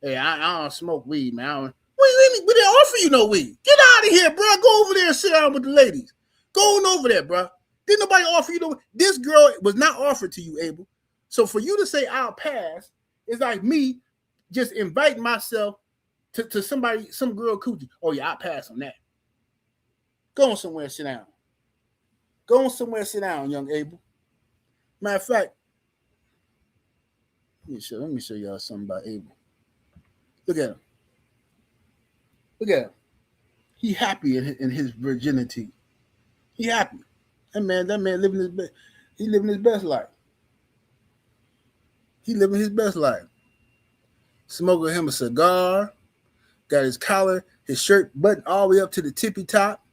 hey, I don't smoke weed, man. We didn't offer you no weed. Get out of here, bro. Go over there and sit down with the ladies. Go on over there, bro. Didn't nobody offer you no weed. This girl was not offered to you, Abel. So for you to say I'll pass, it's like me just inviting myself to somebody, some girl coochie. Oh yeah, I'll pass on that. Go on somewhere and sit down. Go on somewhere and sit down, young Abel. Matter of fact, let me show y'all something about Abel. Look at him. Look at him. He happy in his virginity. He happy. That man living his best. He living his best life. He living his best life. Smoking him a cigar. Got his collar, his shirt buttoned all the way up to the tippy top.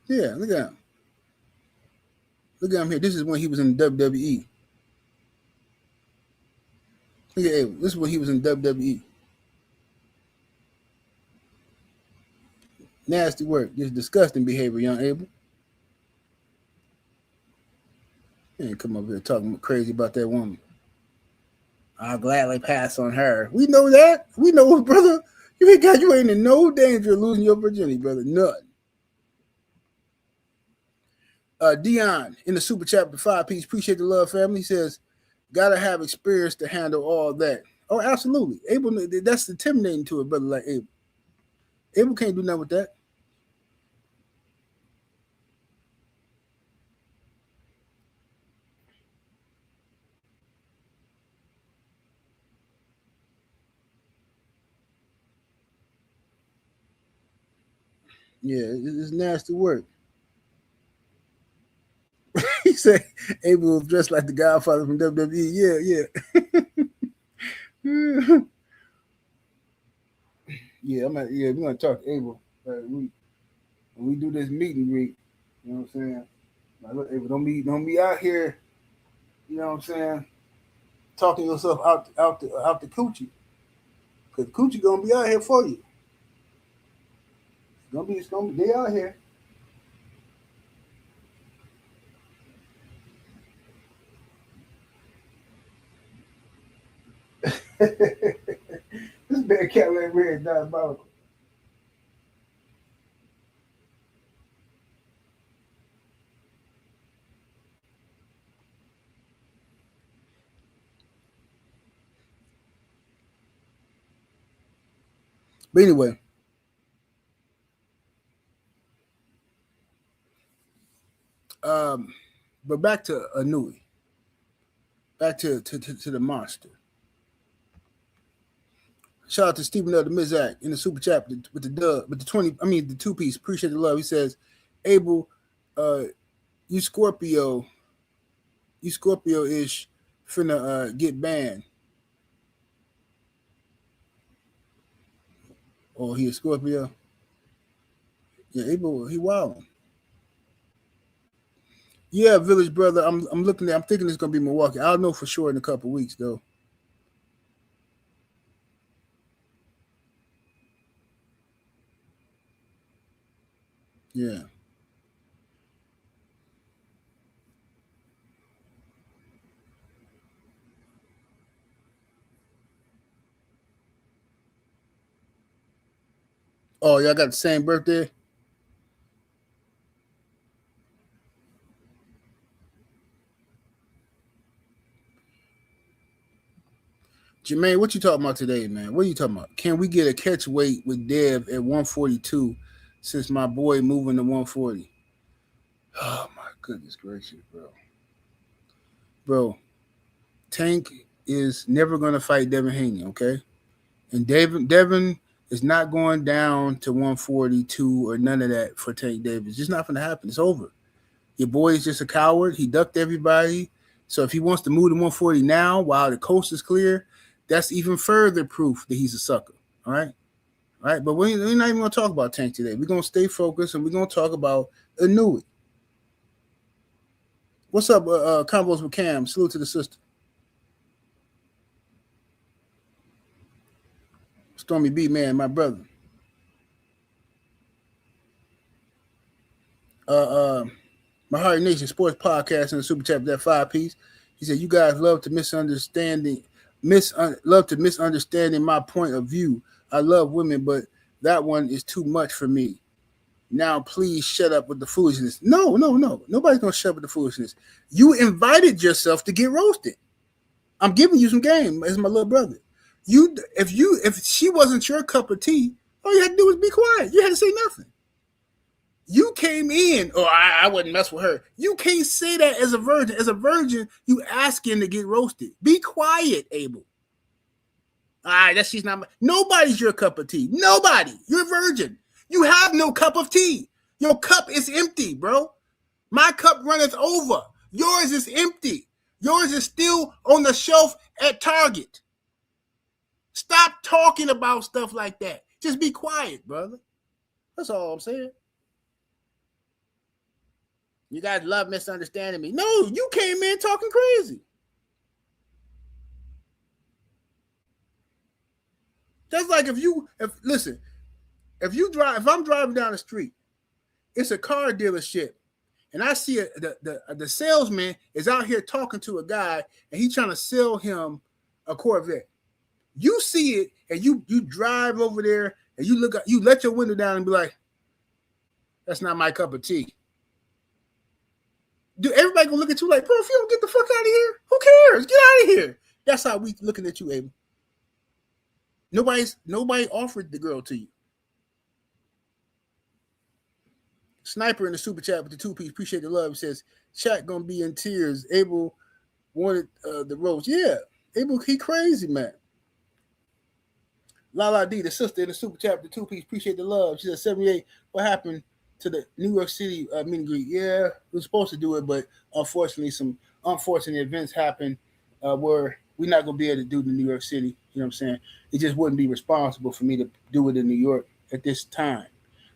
Yeah, look at him. Look at him here. This is when he was in WWE. Look at Abel. This is when he was in WWE. Nasty work. This disgusting behavior, young Abel. You ain't come up here talking crazy about that woman. I'll gladly pass on her. We know that. We know, brother. You ain't in no danger of losing your virginity, brother. None. Dion in the super chat for 5 piece. Appreciate the love, family. He says, gotta have experience to handle all that. Oh, absolutely. Abel, that's intimidating to a brother like Abel. Abel can't do nothing with that. Yeah, it's nasty work. He said Abel was dressed like the Godfather from WWE. Yeah, yeah. Yeah, we're gonna talk to Abel. When we do this meet and greet, you know what I'm saying? Like, look, Abel, don't be out here, you know what I'm saying, talking yourself out the coochie. Cause coochie gonna be out here for you. It's gonna be they out here. This bad cat right here is diabolical. But anyway, um, but back to Inoue. Back to the monster. Shout out to Stephen L. the Mizak in the super chat with the dub, with the 20. I mean the 2 piece. Appreciate the love. He says, Abel, uh, you Scorpio, you Scorpio ish, finna get banned. Or he a Scorpio. Yeah, Abel, he wilding. Yeah, Village Brother. I'm looking at. I'm thinking it's gonna be Milwaukee. I'll know for sure in a couple weeks though. Yeah. Oh, y'all got the same birthday. Jermaine, what you talking about today, man? What are you talking about? Can we get a catch weight with Dev at 142 since my boy moving to 140? Oh my goodness gracious, bro. Bro, Tank is never gonna fight Devin Haney, okay? And Devin is not going down to 142 or none of that for Tank Davis. It's just not gonna happen. It's over. Your boy is just a coward. He ducked everybody. So if he wants to move to 140 now while the coast is clear, that's even further proof that he's a sucker. All right. All right. But we're not even going to talk about Tank today. We're going to stay focused and we're going to talk about Inoue. What's up, Combos with Cam? Salute to the sister. Stormy B, man, my brother. Uh, my Heart Nation Sports Podcast and the Super Chat, that 5 piece. He said, you guys love to misunderstanding my point of view. I love women, but that one is too much for me. Now, please shut up with the foolishness. No. Nobody's going to shut up with the foolishness. You invited yourself to get roasted. I'm giving you some game as my little brother. If she wasn't your cup of tea, all you had to do was be quiet. You had to say nothing. You came in, or I wouldn't mess with her. You can't say that as a virgin. As a virgin, you asking to get roasted. Be quiet, Abel. That she's not. Nobody's your cup of tea. Nobody. You're a virgin. You have no cup of tea. Your cup is empty, bro. My cup runneth over. Yours is empty. Yours is still on the shelf at Target. Stop talking about stuff like that. Just be quiet, brother. That's all I'm saying. You guys love misunderstanding me. No, you came in talking crazy. That's like if I'm driving down the street, it's a car dealership, and I see the salesman is out here talking to a guy, and he's trying to sell him a Corvette. You see it, and you drive over there, and you let your window down and be like, "That's not my cup of tea." Do everybody gonna look at you like, bro, if you don't get the fuck out of here, who cares? Get out of here. That's how we looking at you, Abel. Nobody offered the girl to you. Sniper in the super chat with the 2 piece. Appreciate the love. He says, chat gonna be in tears. Abel wanted the rose. Yeah, Abel, he crazy, man. Lala D, the sister in the super chat, the 2-piece. Appreciate the love. She said 78. What happened to the New York City meet and greet? Yeah, we were supposed to do it, but unfortunately, some unfortunate events happened where we're not gonna be able to do the New York City. You know what I'm saying? It just wouldn't be responsible for me to do it in New York at this time.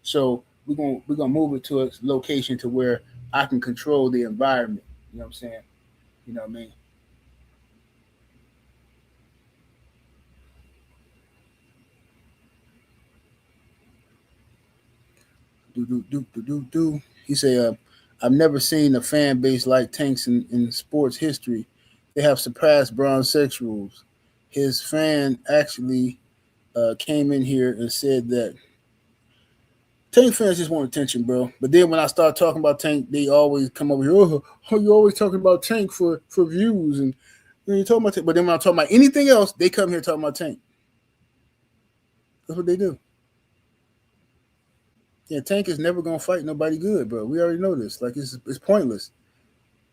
So we're gonna move it to a location to where I can control the environment. You know what I'm saying? You know what I mean? Do. He said, "I've never seen a fan base like Tanks in sports history. They have surpassed bronzexuals. His fan actually came in here and said that Tank fans just want attention, bro. But then when I start talking about Tank, they always come over here. Oh, you always talking about Tank for views and you talking about Tank. But then when I'm talking about anything else, they come here talking about Tank. That's what they do. Yeah, Tank is never gonna fight nobody good, bro. We already know this. Like it's pointless.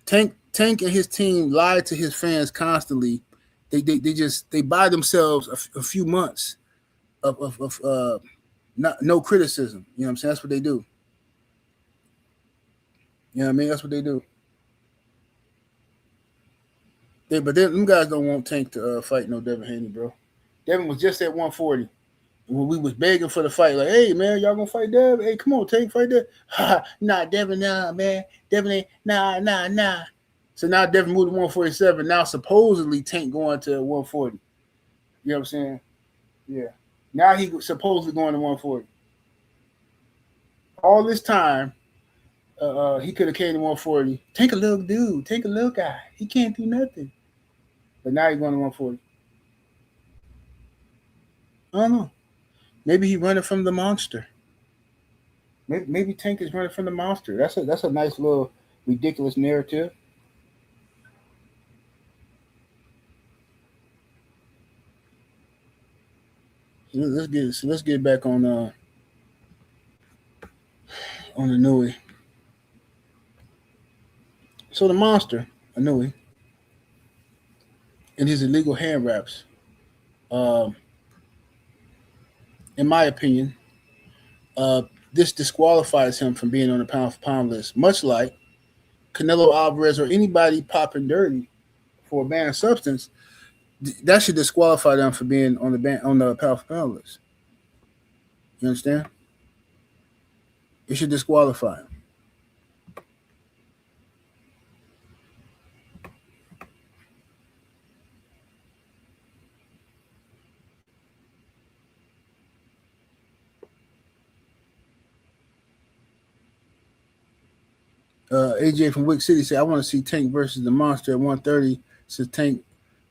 Tank and his team lied to his fans constantly. They buy themselves a few months of no criticism. You know what I'm saying? That's what they do. You know what I mean? That's what they do. But then them guys don't want Tank to fight no Devin Haney, bro. Devin was just at 140. When we was begging for the fight, like, hey man, y'all gonna fight Devin? Hey, come on, Tank, fight Devin. Nah, Devin, nah, man. Devin ain't nah. So now Devin moved to 147. Now supposedly Tank going to 140. You know what I'm saying? Yeah. Now he supposedly going to 140. All this time, he could have came to 140. Tank a little dude. Tank a little guy. He can't do nothing. But now he's going to 140. I don't know. Maybe he's running from the monster. Maybe Tank is running from the monster. That's a nice little ridiculous narrative. Let's get back on Inoue. So the monster Inoue and his illegal hand wraps, um, in my opinion, this disqualifies him from being on the pound for pound list. Much like Canelo Alvarez or anybody popping dirty for a banned substance, that should disqualify them for being on the pound for pound list. You understand? It should disqualify him. AJ from Wick City said, "I want to see Tank versus the Monster at 130. Since Tank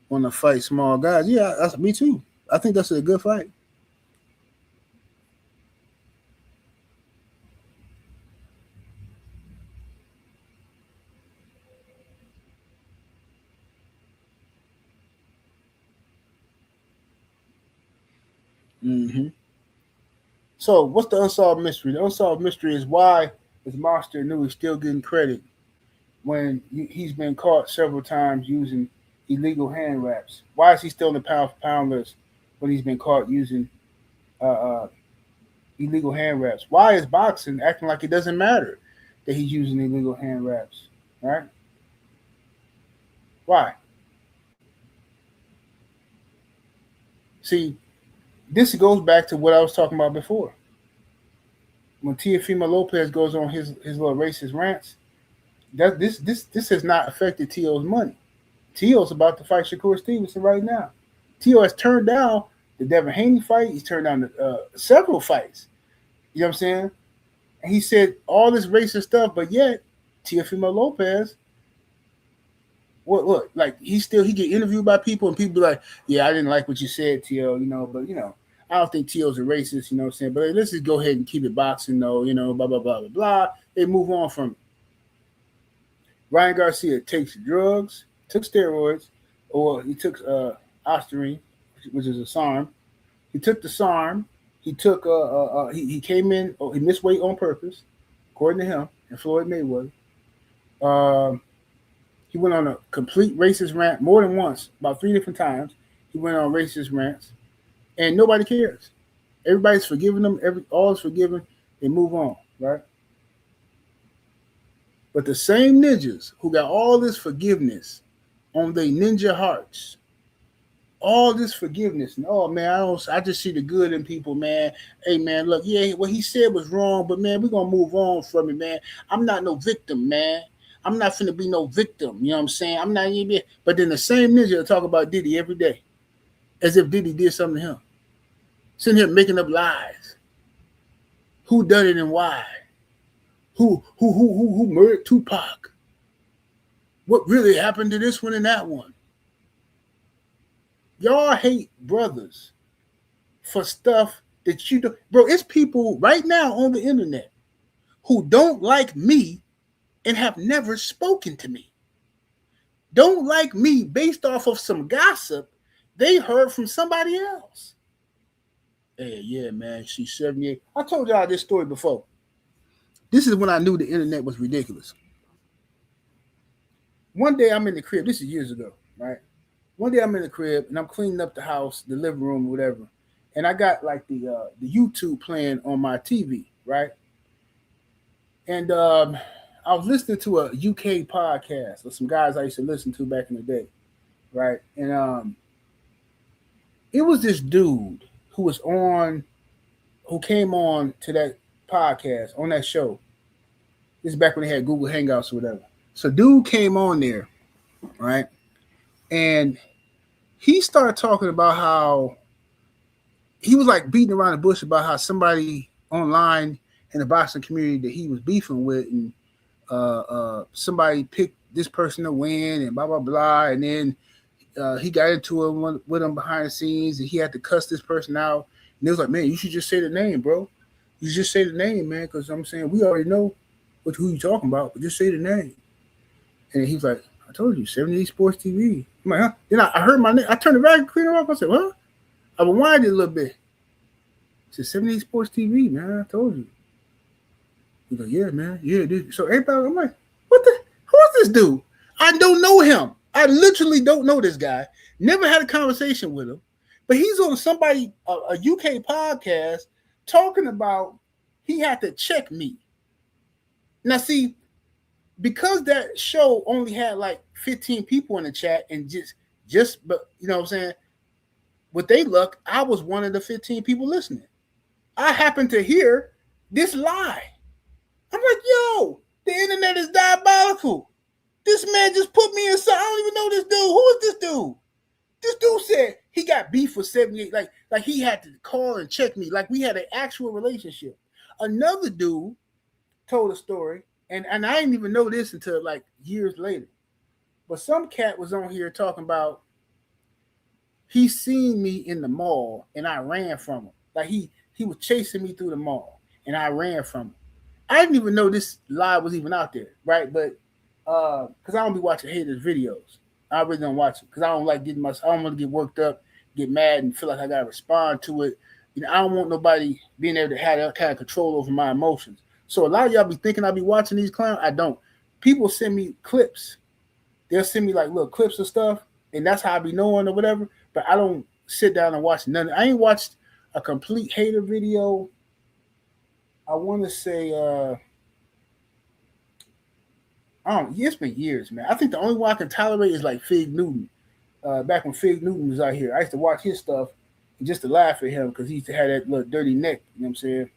want to fight small guys, yeah, me too. I think that's a good fight." Mm-hmm. So, what's the unsolved mystery? The unsolved mystery is why is Monster Inoue still getting credit when he's been caught several times using illegal hand wraps? Why is he still in the pound for pound list when he's been caught using uh, uh, illegal hand wraps? Why is boxing acting like it doesn't matter that he's using illegal hand wraps? Right? Why? See, this goes back to what I was talking about before. When Teofimo Lopez goes on his little racist rants, this has not affected T.O.'s money. T.O.'s about to fight Shakur Stevenson right now. T.O. has turned down the Devin Haney fight. He's turned down several fights. You know what I'm saying? And he said all this racist stuff, but yet Teofimo Lopez, what like he get interviewed by people and people be like, yeah, I didn't like what you said, T.O., but I don't think T.O.'s a racist, you know what I'm saying? But let's just go ahead and keep it boxing though, blah, blah, blah, blah, blah. They move on from it. Ryan Garcia takes drugs, took steroids, or he took Ostarine, which is a SARM. He took the SARM. He took he came in. He missed weight on purpose, according to him and Floyd Mayweather. He went on a complete racist rant more than once, about 3 different times. He went on racist rants. and nobody cares. Everybody's forgiving them. All is forgiven. They move on, right? But the same ninjas who got all this forgiveness on their ninja hearts, all this forgiveness, and oh man, I just see the good in people, man. Hey man, look, yeah, what he said was wrong, but man, we're gonna move on from it, man. I'm not no victim, man. I'm not finna be no victim. You know what I'm saying? I'm not even. But then the same ninja will talk about Diddy every day, as if Diddy did something to him. Sitting here making up lies. Who done it and why? Who murdered Tupac? What really happened to this one and that one? Y'all hate brothers for stuff that you don't. Bro, it's people right now on the internet who don't like me and have never spoken to me. Don't like me based off of some gossip they heard from somebody else. Hey, yeah, man, she's 78. I told y'all this story before. This is when I knew the internet was ridiculous. One day I'm in the crib. This is years ago, right? One day I'm in the crib and I'm cleaning up the house, the living room, whatever. And I got like the YouTube playing on my TV, right? And I was listening to a UK podcast with some guys I used to listen to back in the day, right? And it was this dude who came on to that podcast, on that show. This is back when they had Google Hangouts or whatever. So dude came on there, right? And he started talking about how he was like beating around the bush about how somebody online in the boxing community that he was beefing with, and somebody picked this person to win and blah, blah, blah. And then he got into it with him behind the scenes, and he had to cuss this person out. And it was like, man, you should just say the name, bro. You just say the name, man, because I'm saying we already know who you talking about, but just say the name. And he was like, I told you, 78 Sports TV. I'm like, huh? Then I heard my name. I turned the vacuum cleaner off. I said, what? I rewind it a little bit. He said, 78 Sports TV, man. I told you. He's like, yeah, man. Yeah, dude. So everybody, I'm like, who is this dude? I don't know him. I literally don't know this guy. Never had a conversation with him. But he's on a UK podcast talking about he had to check me. Now, see, because that show only had like 15 people in the chat and but you know what I'm saying? With their luck, I was one of the 15 people listening. I happened to hear this lie. I'm like, yo, the internet is diabolical. This man just put me inside. I don't even know this dude. Who is this dude? This dude said he got beef with 78. Like he had to call and check me. Like we had an actual relationship. Another dude told a story, and I didn't even know this until like years later. But some cat was on here talking about he seen me in the mall and I ran from him. Like he was chasing me through the mall and I ran from him. I didn't even know this lie was even out there, right? But because I don't be watching haters' videos. I really don't watch it because I don't like I don't want to get worked up, get mad, and feel like I gotta respond to it. You know, I don't want nobody being able to have that kind of control over my emotions. So a lot of y'all be thinking I be watching these clowns. I don't. People send me clips. They'll send me like little clips of stuff, and that's how I be knowing or whatever. But I don't sit down and watch none. I ain't watched a complete hater video. I want to say, it's been years, man. I think the only one I can tolerate is like Fig Newton. Back when Fig Newton was out here, I used to watch his stuff just to laugh at him because he used to have that little dirty neck. You know what I'm saying?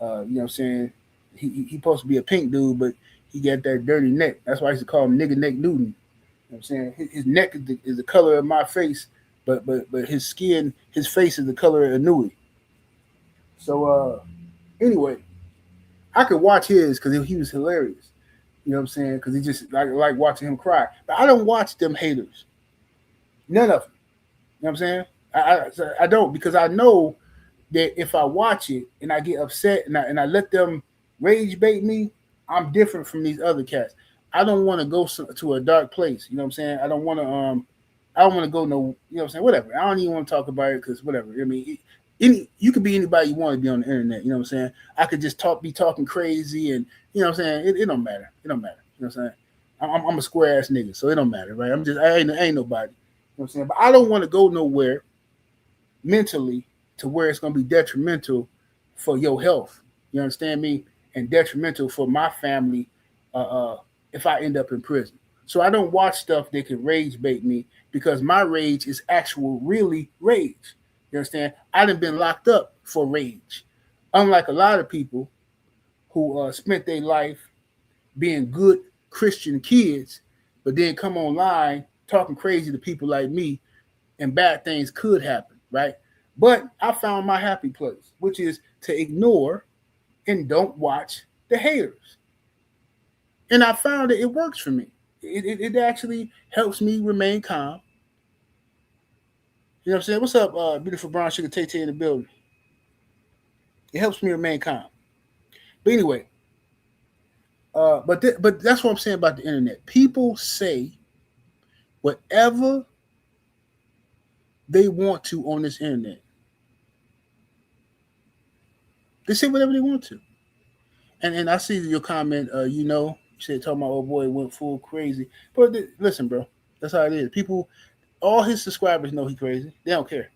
You know what I'm saying? He supposed to be a pink dude, but he got that dirty neck. That's why I used to call him Nigga Neck Newton. You know what I'm saying? His neck is the color of my face, but his skin, his face is the color of Inoue. So anyway, I could watch his because he was hilarious. You know what I'm saying? Because he just like watching him cry. But I don't watch them haters. None of them. You know what I'm saying? I don't, because I know that if I watch it and I get upset and I let them rage bait me, I'm different from these other cats. I don't want to go to a dark place. You know what I'm saying? I don't want to go no, you know what I'm saying? Whatever. I don't even want to talk about it because whatever. I mean, you could be anybody you want to be on the internet. You know what I'm saying? I could just be talking crazy, and you know what I'm saying? It don't matter. It don't matter. You know what I'm saying? I'm a square ass nigga, so it don't matter, right? I ain't nobody. You know what I'm saying? But I don't want to go nowhere mentally to where it's going to be detrimental for your health. You understand me? And detrimental for my family if I end up in prison. So I don't watch stuff that can rage bait me because my rage is actual, really rage. You understand? I done been locked up for rage. Unlike a lot of people who spent their life being good Christian kids, but then come online talking crazy to people like me, and bad things could happen, right? But I found my happy place, which is to ignore and don't watch the haters. And I found that it works for me. It actually helps me remain calm. You know what I'm saying? What's up, beautiful brown sugar Tay Tay in the building? It helps me remain calm. But anyway, but that's what I'm saying about the internet. People say whatever they want to on this internet. They say whatever they want to. And I see your comment, you said talking about old boy went full crazy. But listen, bro, that's how it is. People, all his subscribers know he crazy. They don't care.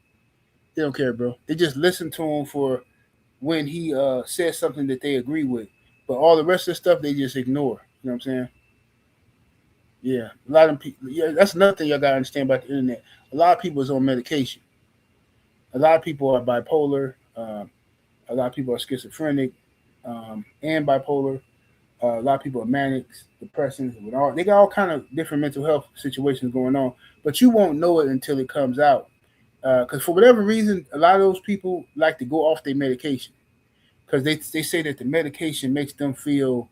They don't care, bro. They just listen to him for when he says something that they agree with. But all the rest of the stuff they just ignore. You know what I'm saying? Yeah. A lot of people, yeah, that's another thing y'all gotta understand about the internet. A lot of people is on medication. A lot of people are bipolar. A lot of people are schizophrenic and bipolar. A lot of people are manics, depressants. They got all kind of different mental health situations going on, but you won't know it until it comes out. Because for whatever reason, a lot of those people like to go off their medication because they say that the medication makes them feel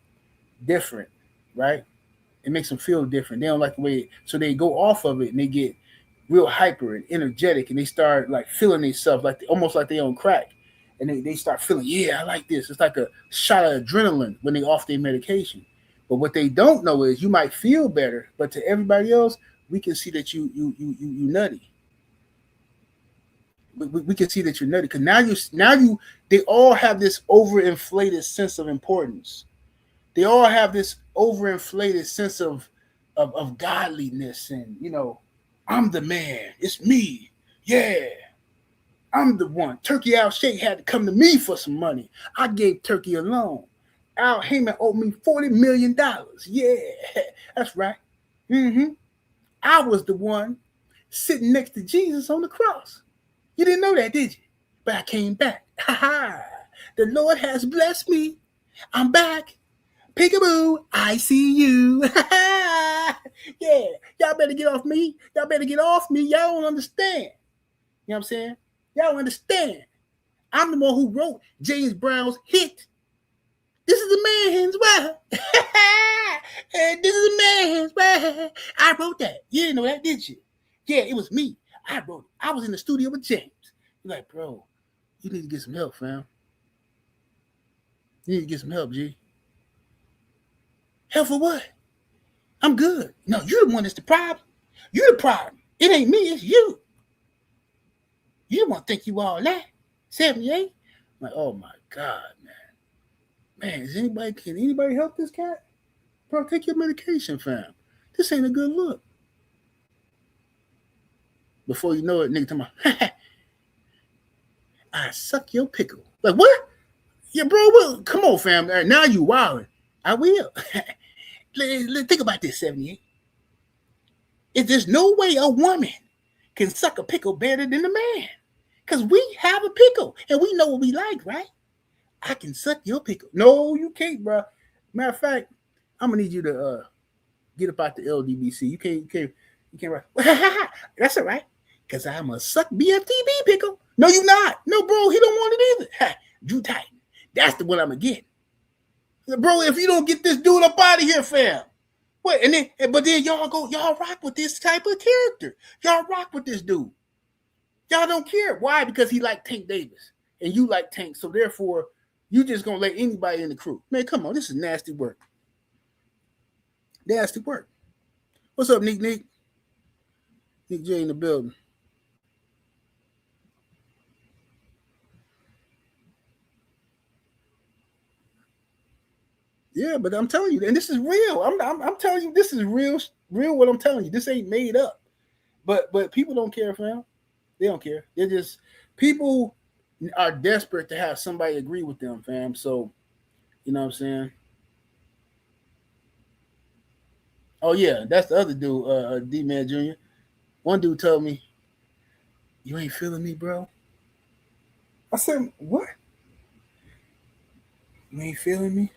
different, right? It makes them feel different. They don't like the way so they go off of it and they get real hyper and energetic and they start like feeling themselves almost like they on crack. And they start feeling, yeah, I like this. It's like a shot of adrenaline when they off their medication. But what they don't know is you might feel better, but to everybody else, we can see that you nutty. We can see that you're nutty because they all have this overinflated sense of importance. They all have this overinflated sense of godliness and I'm the man. It's me. Yeah. I'm the one. Turkey Al Sheikh had to come to me for some money. I gave Turkey a loan. Al Heyman owed me $40 million. Yeah, that's right. I was the one sitting next to Jesus on the cross. You didn't know that, did you? But I came back. Ha ha. The Lord has blessed me. I'm back. Peekaboo, I see you. Yeah, y'all better get off me. Y'all better get off me. Y'all don't understand. You know what I'm saying? Y'all understand. I'm the one who wrote James Brown's hit. This is a man's world. And this is a man's world. I wrote that. You didn't know that, did you? Yeah, it was me. I wrote it. I was in the studio with James. You're like, bro, you need to get some help, fam. You need to get some help, G. Help for what? I'm good. No, you're the one that's the problem. You're the problem. It ain't me, it's you. You don't want to think you all that. 78? I'm like, oh my God, man. Man, can anybody help this cat? Bro, take your medication, fam. This ain't a good look. Before you know it, nigga talking about, I suck your pickle. Like, what? Yeah, bro, well, come on, fam. Now you wilding. I will. Think about this, 78. If there's no way a woman can suck a pickle better than a man. Because we have a pickle and we know what we like, right? I can suck your pickle. No, you can't, bro. Matter of fact, I'm gonna need you to get up out the LDBC. You can't write. That's all right. Because I'm a suck BFTB pickle. No, you not. No, bro, he don't want it either. Drew Titan. That's the one I'm gonna get. Bro, if you don't get this dude up out of here, fam. What? But then y'all rock with this type of character. Y'all rock with this dude. Y'all don't care. Why? Because he like Tank Davis. And you like Tank. So therefore, you just gonna let anybody in the crew. Man, come on. This is nasty work. Nasty work. What's up, Nick? Nick J in the building. Yeah, but I'm telling you, and this is real. I'm telling you, this is real what I'm telling you. This ain't made up. But people don't care, fam. They don't care. They're just people are desperate to have somebody agree with them, fam. So you know what I'm saying. Oh yeah, that's the other dude, D Man Junior. One dude told me, "You ain't feeling me, bro." I said, "What? You ain't feeling me?"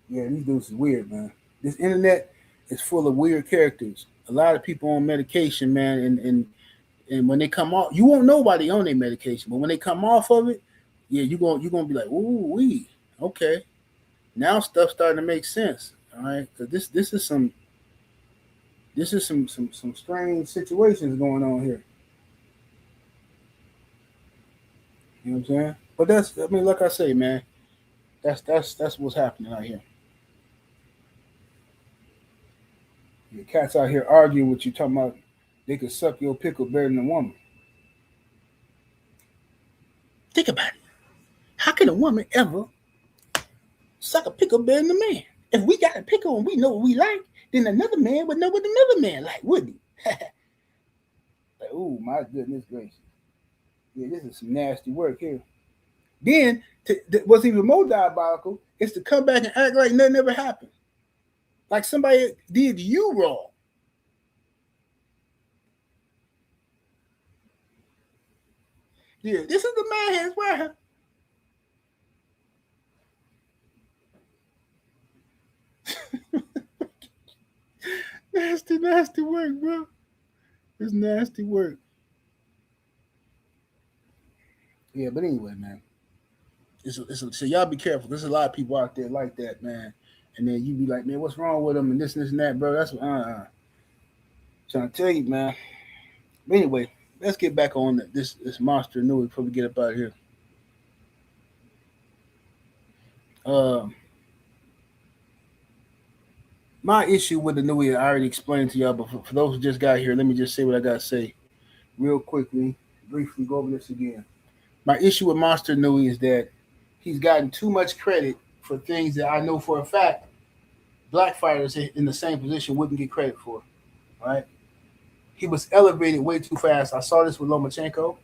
Yeah, these dudes is weird, man. This internet is full of weird characters. A lot of people on medication, man, and when they come off, you won't know why they on their medication, but when they come off of it, yeah, you gonna be like, ooh wee, okay, now stuff starting to make sense. All right, because this is some strange situations going on here. You know what I'm saying? But like I say, man, that's what's happening out here. The cats out here arguing with you, talking about they could suck your pickle better than a woman. Think about it. How can a woman ever suck a pickle better than a man? If we got a pickle and we know what we like, then another man would know what another man like, wouldn't he? Like, oh my goodness gracious. Yeah, this is some nasty work here. Then what's even more diabolical is to come back and act like nothing ever happened. Like somebody did you wrong. Yeah, this is the man his wife. Nasty work, bro. It's nasty work. Yeah, but anyway, man. So y'all be careful. There's a lot of people out there like that, man. And then you be like, man, what's wrong with them and this and that, bro? That's what trying to tell you, man. But anyway, let's get back on this monster Inoue before we get up out of here. Uh, my issue with the Inoue, I already explained to y'all, but for those who just got here, let me just say what I gotta say real quickly, briefly go over this again. My issue with Monster Inoue is that he's gotten too much credit for things that I know for a fact black fighters in the same position wouldn't get credit for. Right? He was elevated way too fast. I saw this with Lomachenko.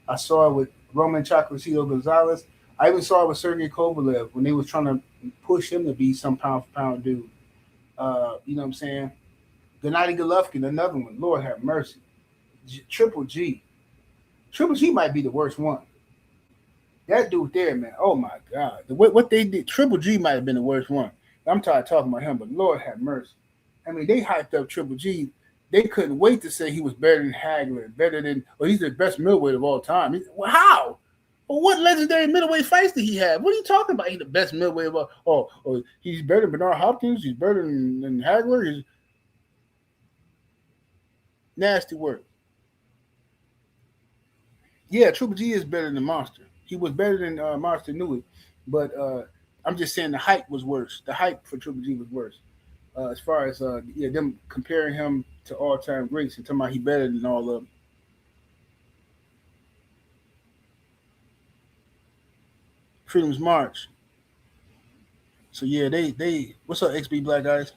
I saw it with Roman Chacrocito Gonzalez. I even saw it with Sergey Kovalev when they was trying to push him to be some pound for pound dude. You know what I'm saying? Gennady Golovkin, another one. Lord have mercy. Triple G. Triple G might be the worst one. That dude there, man. Oh my God. What they did, Triple G might have been the worst one. I'm tired of talking about him, but Lord have mercy. I mean, they hyped up Triple G. They couldn't wait to say he was better than Hagler, better than, or he's the best middleweight of all time. Well, how? Well, what legendary middleweight fights did he have? What are you talking about? He's the best middleweight of all. Oh, he's better than Bernard Hopkins. He's better than Hagler. He's nasty work. Yeah, Triple G is better than Monster. He was better than Monster Inoue, but I'm just saying the hype was worse. The hype for Triple G was worse. As far as them comparing him to all time greats and talking about he better than all of them. Freedom's March. So yeah, they what's up, XB Black guys?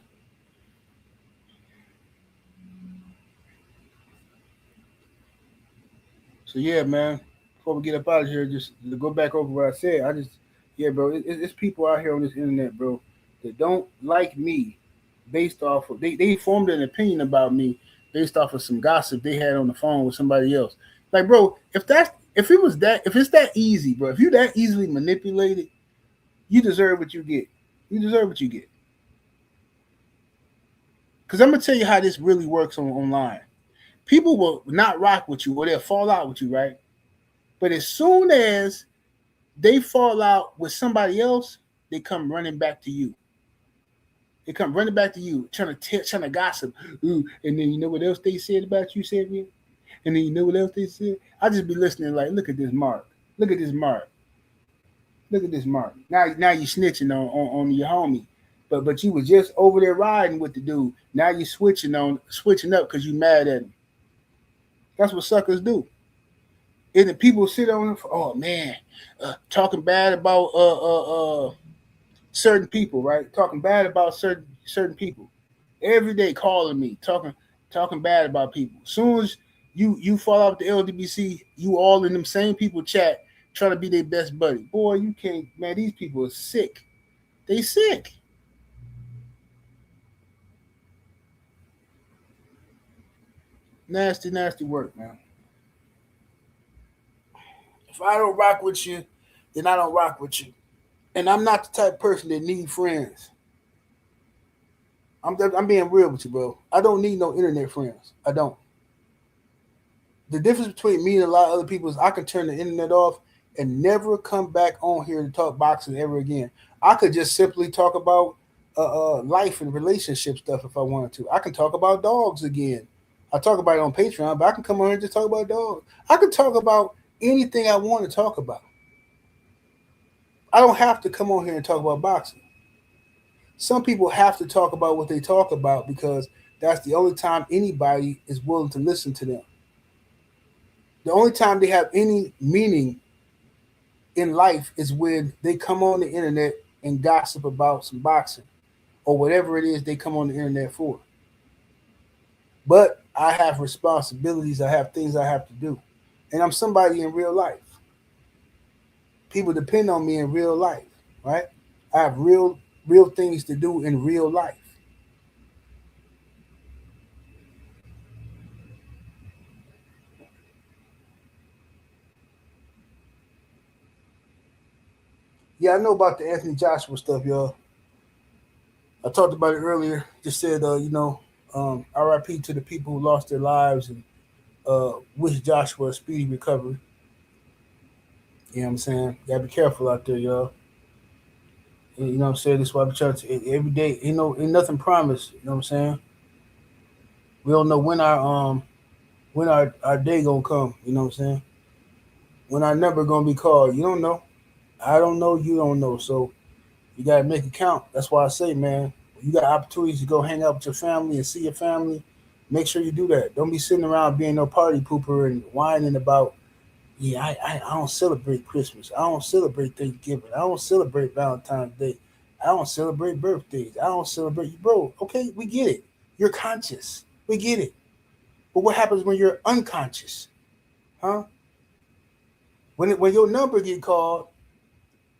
So yeah, man. Before we get up out of here, just to go back over what I said. Yeah, bro. It's people out here on this internet, bro, that don't like me based off of they formed an opinion about me based off of some gossip they had on the phone with somebody else. Like, bro, if it's that easy, bro, if you that easily manipulated, you deserve what you get. You deserve what you get. Because I'm gonna tell you how this really works online. People will not rock with you or they'll fall out with you, right? But as soon as they fall out with somebody else, they come running back to you. They come running back to you, trying to gossip. Ooh, and then you know what else they said about you, Savior? And then you know what else they said? I just be listening like, look at this Mark. Look at this Mark. Look at this Mark. Now you snitching on your homie. But you was just over there riding with the dude. Now you switching up because you mad at him. That's what suckers do. And the people sit on, oh man, talking bad about certain people, right? Talking bad about certain people every day, calling me, talking bad about people. Soon as You fall off the LDBC, you all in them same people chat trying to be their best buddy. Boy, you can't, man, these people are sick. They sick. Nasty, nasty work, man. If I don't rock with you, then I don't rock with you. And I'm not the type of person that need friends. I'm being real with you, bro. I don't need no internet friends. I don't. The difference between me and a lot of other people is I can turn the internet off and never come back on here to talk boxing ever again. I could just simply talk about life and relationship stuff if I wanted to. I can talk about dogs again. I talk about it on Patreon, but I can come on here and just talk about dogs. I can talk about anything I want to talk about. I don't have to come on here and talk about boxing. Some people have to talk about what they talk about because that's the only time anybody is willing to listen to them. The only time they have any meaning in life is when they come on the internet and gossip about some boxing or whatever it is they come on the internet for. But I have responsibilities, I have things I have to do. And I'm somebody in real life. People depend on me in real life, right? I have real things to do in real life. Yeah, I know about the Anthony Joshua stuff, y'all. I talked about it earlier. Just said, RIP to the people who lost their lives and wish Joshua a speedy recovery. You know what I'm saying? Gotta be careful out there, y'all. And, you know what I'm saying? This is why I be trying to every day. Ain't nothing promised. You know what I'm saying? We don't know when our day gonna come. You know what I'm saying? When our number gonna be called. You don't know. I don't know. You don't know. So you gotta make it count. That's why I say, man, you got opportunities to go hang out with your family and see your family. Make sure you do that. Don't be sitting around being no party pooper and whining about, yeah, I don't celebrate Christmas. I don't celebrate Thanksgiving. I don't celebrate Valentine's Day. I don't celebrate birthdays. I don't celebrate you, bro. Okay, we get it. You're conscious. We get it. But what happens when you're unconscious? Huh? When your number get called,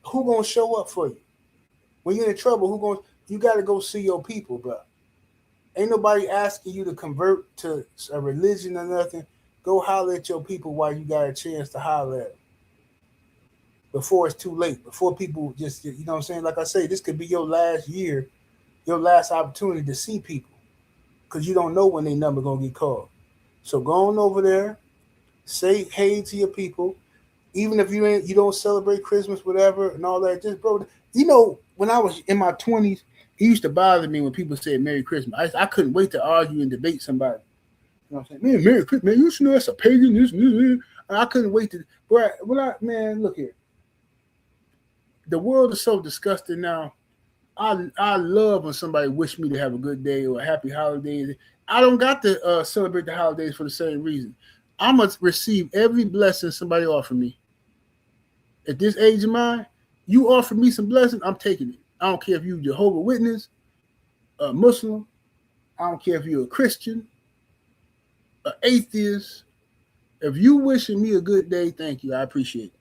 who gonna show up for you? When you're in trouble, you gotta go see your people, bro. Ain't nobody asking you to convert to a religion or nothing. Go holler at your people while you got a chance to holler at them. Before it's too late. Before people just, you know what I'm saying? Like I say, this could be your last year, your last opportunity to see people. Because you don't know when their number gonna get called. So go on over there, say hey to your people. Even if you don't celebrate Christmas, whatever, and all that, just bro. When I was in my 20s, it used to bother me when people said Merry Christmas. I couldn't wait to argue and debate somebody. You know what I'm saying? Man, Merry Christmas, man, you should know that's a pagan. I couldn't wait to, man, look here. The world is so disgusting now. I love when somebody wish me to have a good day or a happy holidays. I don't got to celebrate the holidays for the same reason. I must receive every blessing somebody offer me. At this age of mine, you offer me some blessing, I'm taking it. I don't care if you Jehovah Witness, a Muslim. I don't care if you're a Christian, an atheist. If you wishing me a good day, thank you. I appreciate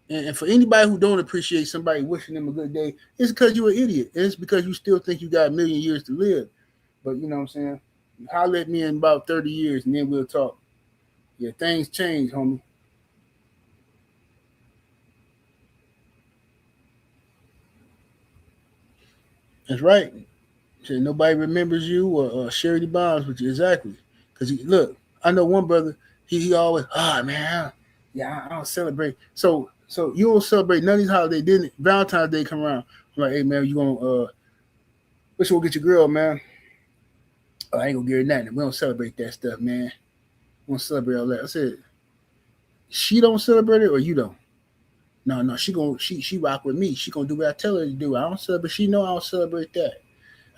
it. And for anybody who don't appreciate somebody wishing them a good day, it's because you're an idiot. And it's because you still think you got a million years to live. But you know what I'm saying? Holler at me in about 30 years and then we'll talk. Yeah, things change, homie. That's right. So nobody remembers you or Charity Bonds with you. Exactly. Because look, I know one brother, he always, man, yeah, I don't celebrate. So you don't celebrate none of these holidays. Didn't Valentine's Day come around? I'm like, hey man, you gonna what you gonna get your girl, man? Oh, I ain't gonna get her nothing. We don't celebrate that stuff, man. We don't celebrate all that. I said, she don't celebrate it or you don't? No, she rock with me. She gonna do what I tell her to do. I don't celebrate. She know I don't celebrate that.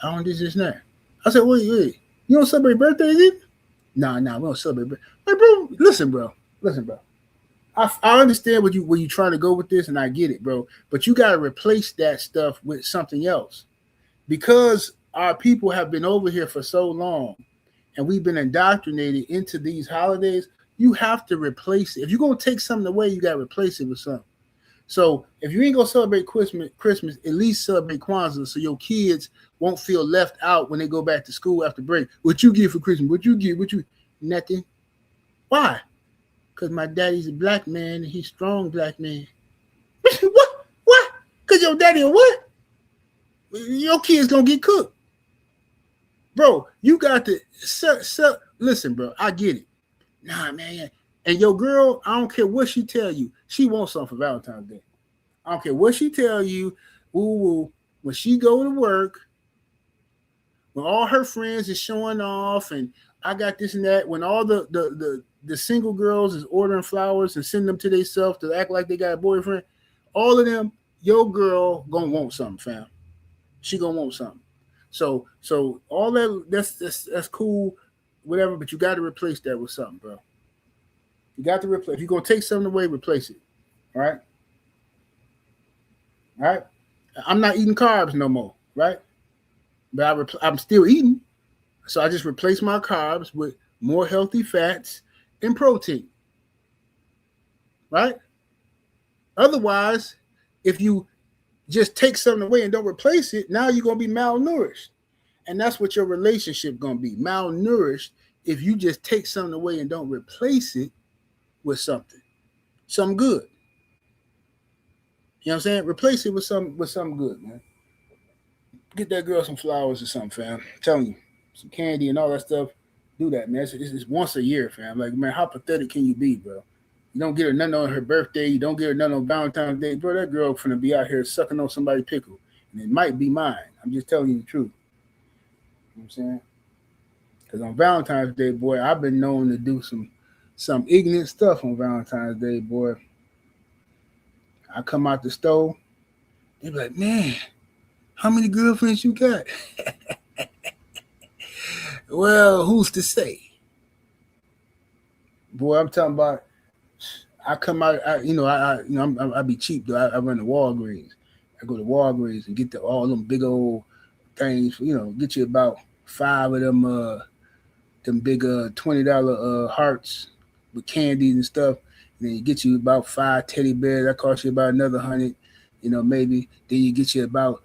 I don't do this now. I said, wait, you don't celebrate birthdays either? No, we don't celebrate birthdays. Hey, bro, listen, bro. I understand where you trying to go with this, and I get it, bro. But you gotta replace that stuff with something else, because our people have been over here for so long. and we've been indoctrinated into these holidays. You have to replace it. If you're gonna take something away, you gotta replace it with something. So if you ain't gonna celebrate Christmas, at least celebrate Kwanzaa, so your kids won't feel left out when they go back to school after break. What you get for Christmas? What you get? What you? Nothing. Why? Because my daddy's a black man and he's strong black man. What? What? Because your daddy a what? Your kids gonna get cooked. Bro, you got to listen, bro. I get it. Nah, man. And your girl, I don't care what she tell you. She wants something for Valentine's Day. I don't care what she tell you. Ooh, when she go to work, when all her friends is showing off, and I got this and that. When all the single girls is ordering flowers and sending them to themselves to act like they got a boyfriend, all of them, your girl gonna want something, fam. She gonna want something. So all that's cool, whatever. But you got to replace that with something, bro. You got to replace. If you're gonna take something away, replace it. All right. All right. I'm not eating carbs no more, right? But I'm still eating. So I just replace my carbs with more healthy fats and protein. Right? Otherwise, if you just take something away and don't replace it, now you're going to be malnourished. And that's what your relationship going to be, malnourished, if you just take something away and don't replace it with something good. You know what I'm saying? Replace it with something good, man. Get that girl some flowers or something, fam. I'm telling you, some candy and all that stuff. Do that, man. It's once a year, fam. Like, man, how pathetic can you be, bro? You don't get her nothing on her birthday. You don't get her nothing on Valentine's Day. Bro, that girl finna be out here sucking on somebody's pickle. And it might be mine. I'm just telling you the truth. You know what I'm saying? Because on Valentine's Day, boy, I've been known to do some ignorant stuff on Valentine's Day, boy. I come out the store. They be like, man, how many girlfriends you got? Well, who's to say? Boy, I'm talking about. I come out. I be cheap though. I run the Walgreens. I go to Walgreens and get all them big old things. Get you about 5 of them big $20 hearts with candies and stuff. And then you get you about 5 teddy bears. That cost you about another 100. Maybe. Then you get you about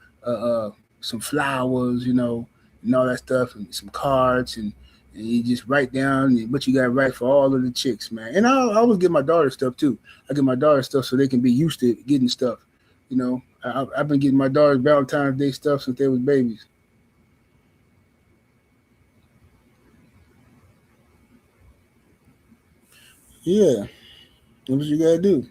some flowers. And all that stuff, and some cards, and you just write down what you got to write for all of the chicks, man. And I always get my daughter stuff too. I get my daughter stuff so they can be used to getting stuff. I've been getting my daughter's Valentine's Day stuff since they was babies. Yeah, that's what you gotta do.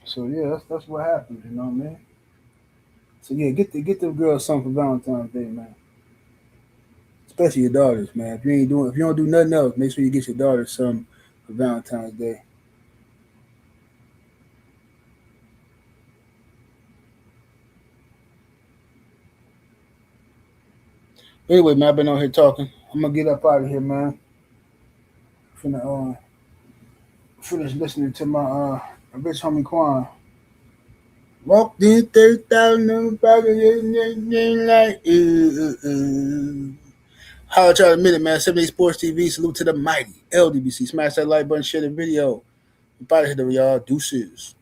So yeah, that's what happens, you know what I mean? So yeah, get them girls something for Valentine's Day, man. Especially your daughters, man. If you don't do nothing else, make sure you get your daughters something for Valentine's Day. Anyway, man, I've been on here talking. I'm gonna get up out of here, man. Finna finish listening to my rich homie Quan. Walked in 30,000 in the pocket, like Holla at y'all in a minute, man. 78 Sports TV. Salute to the mighty LDBC. Smash that like button, share the video. I'm out of here, y'all. Deuces.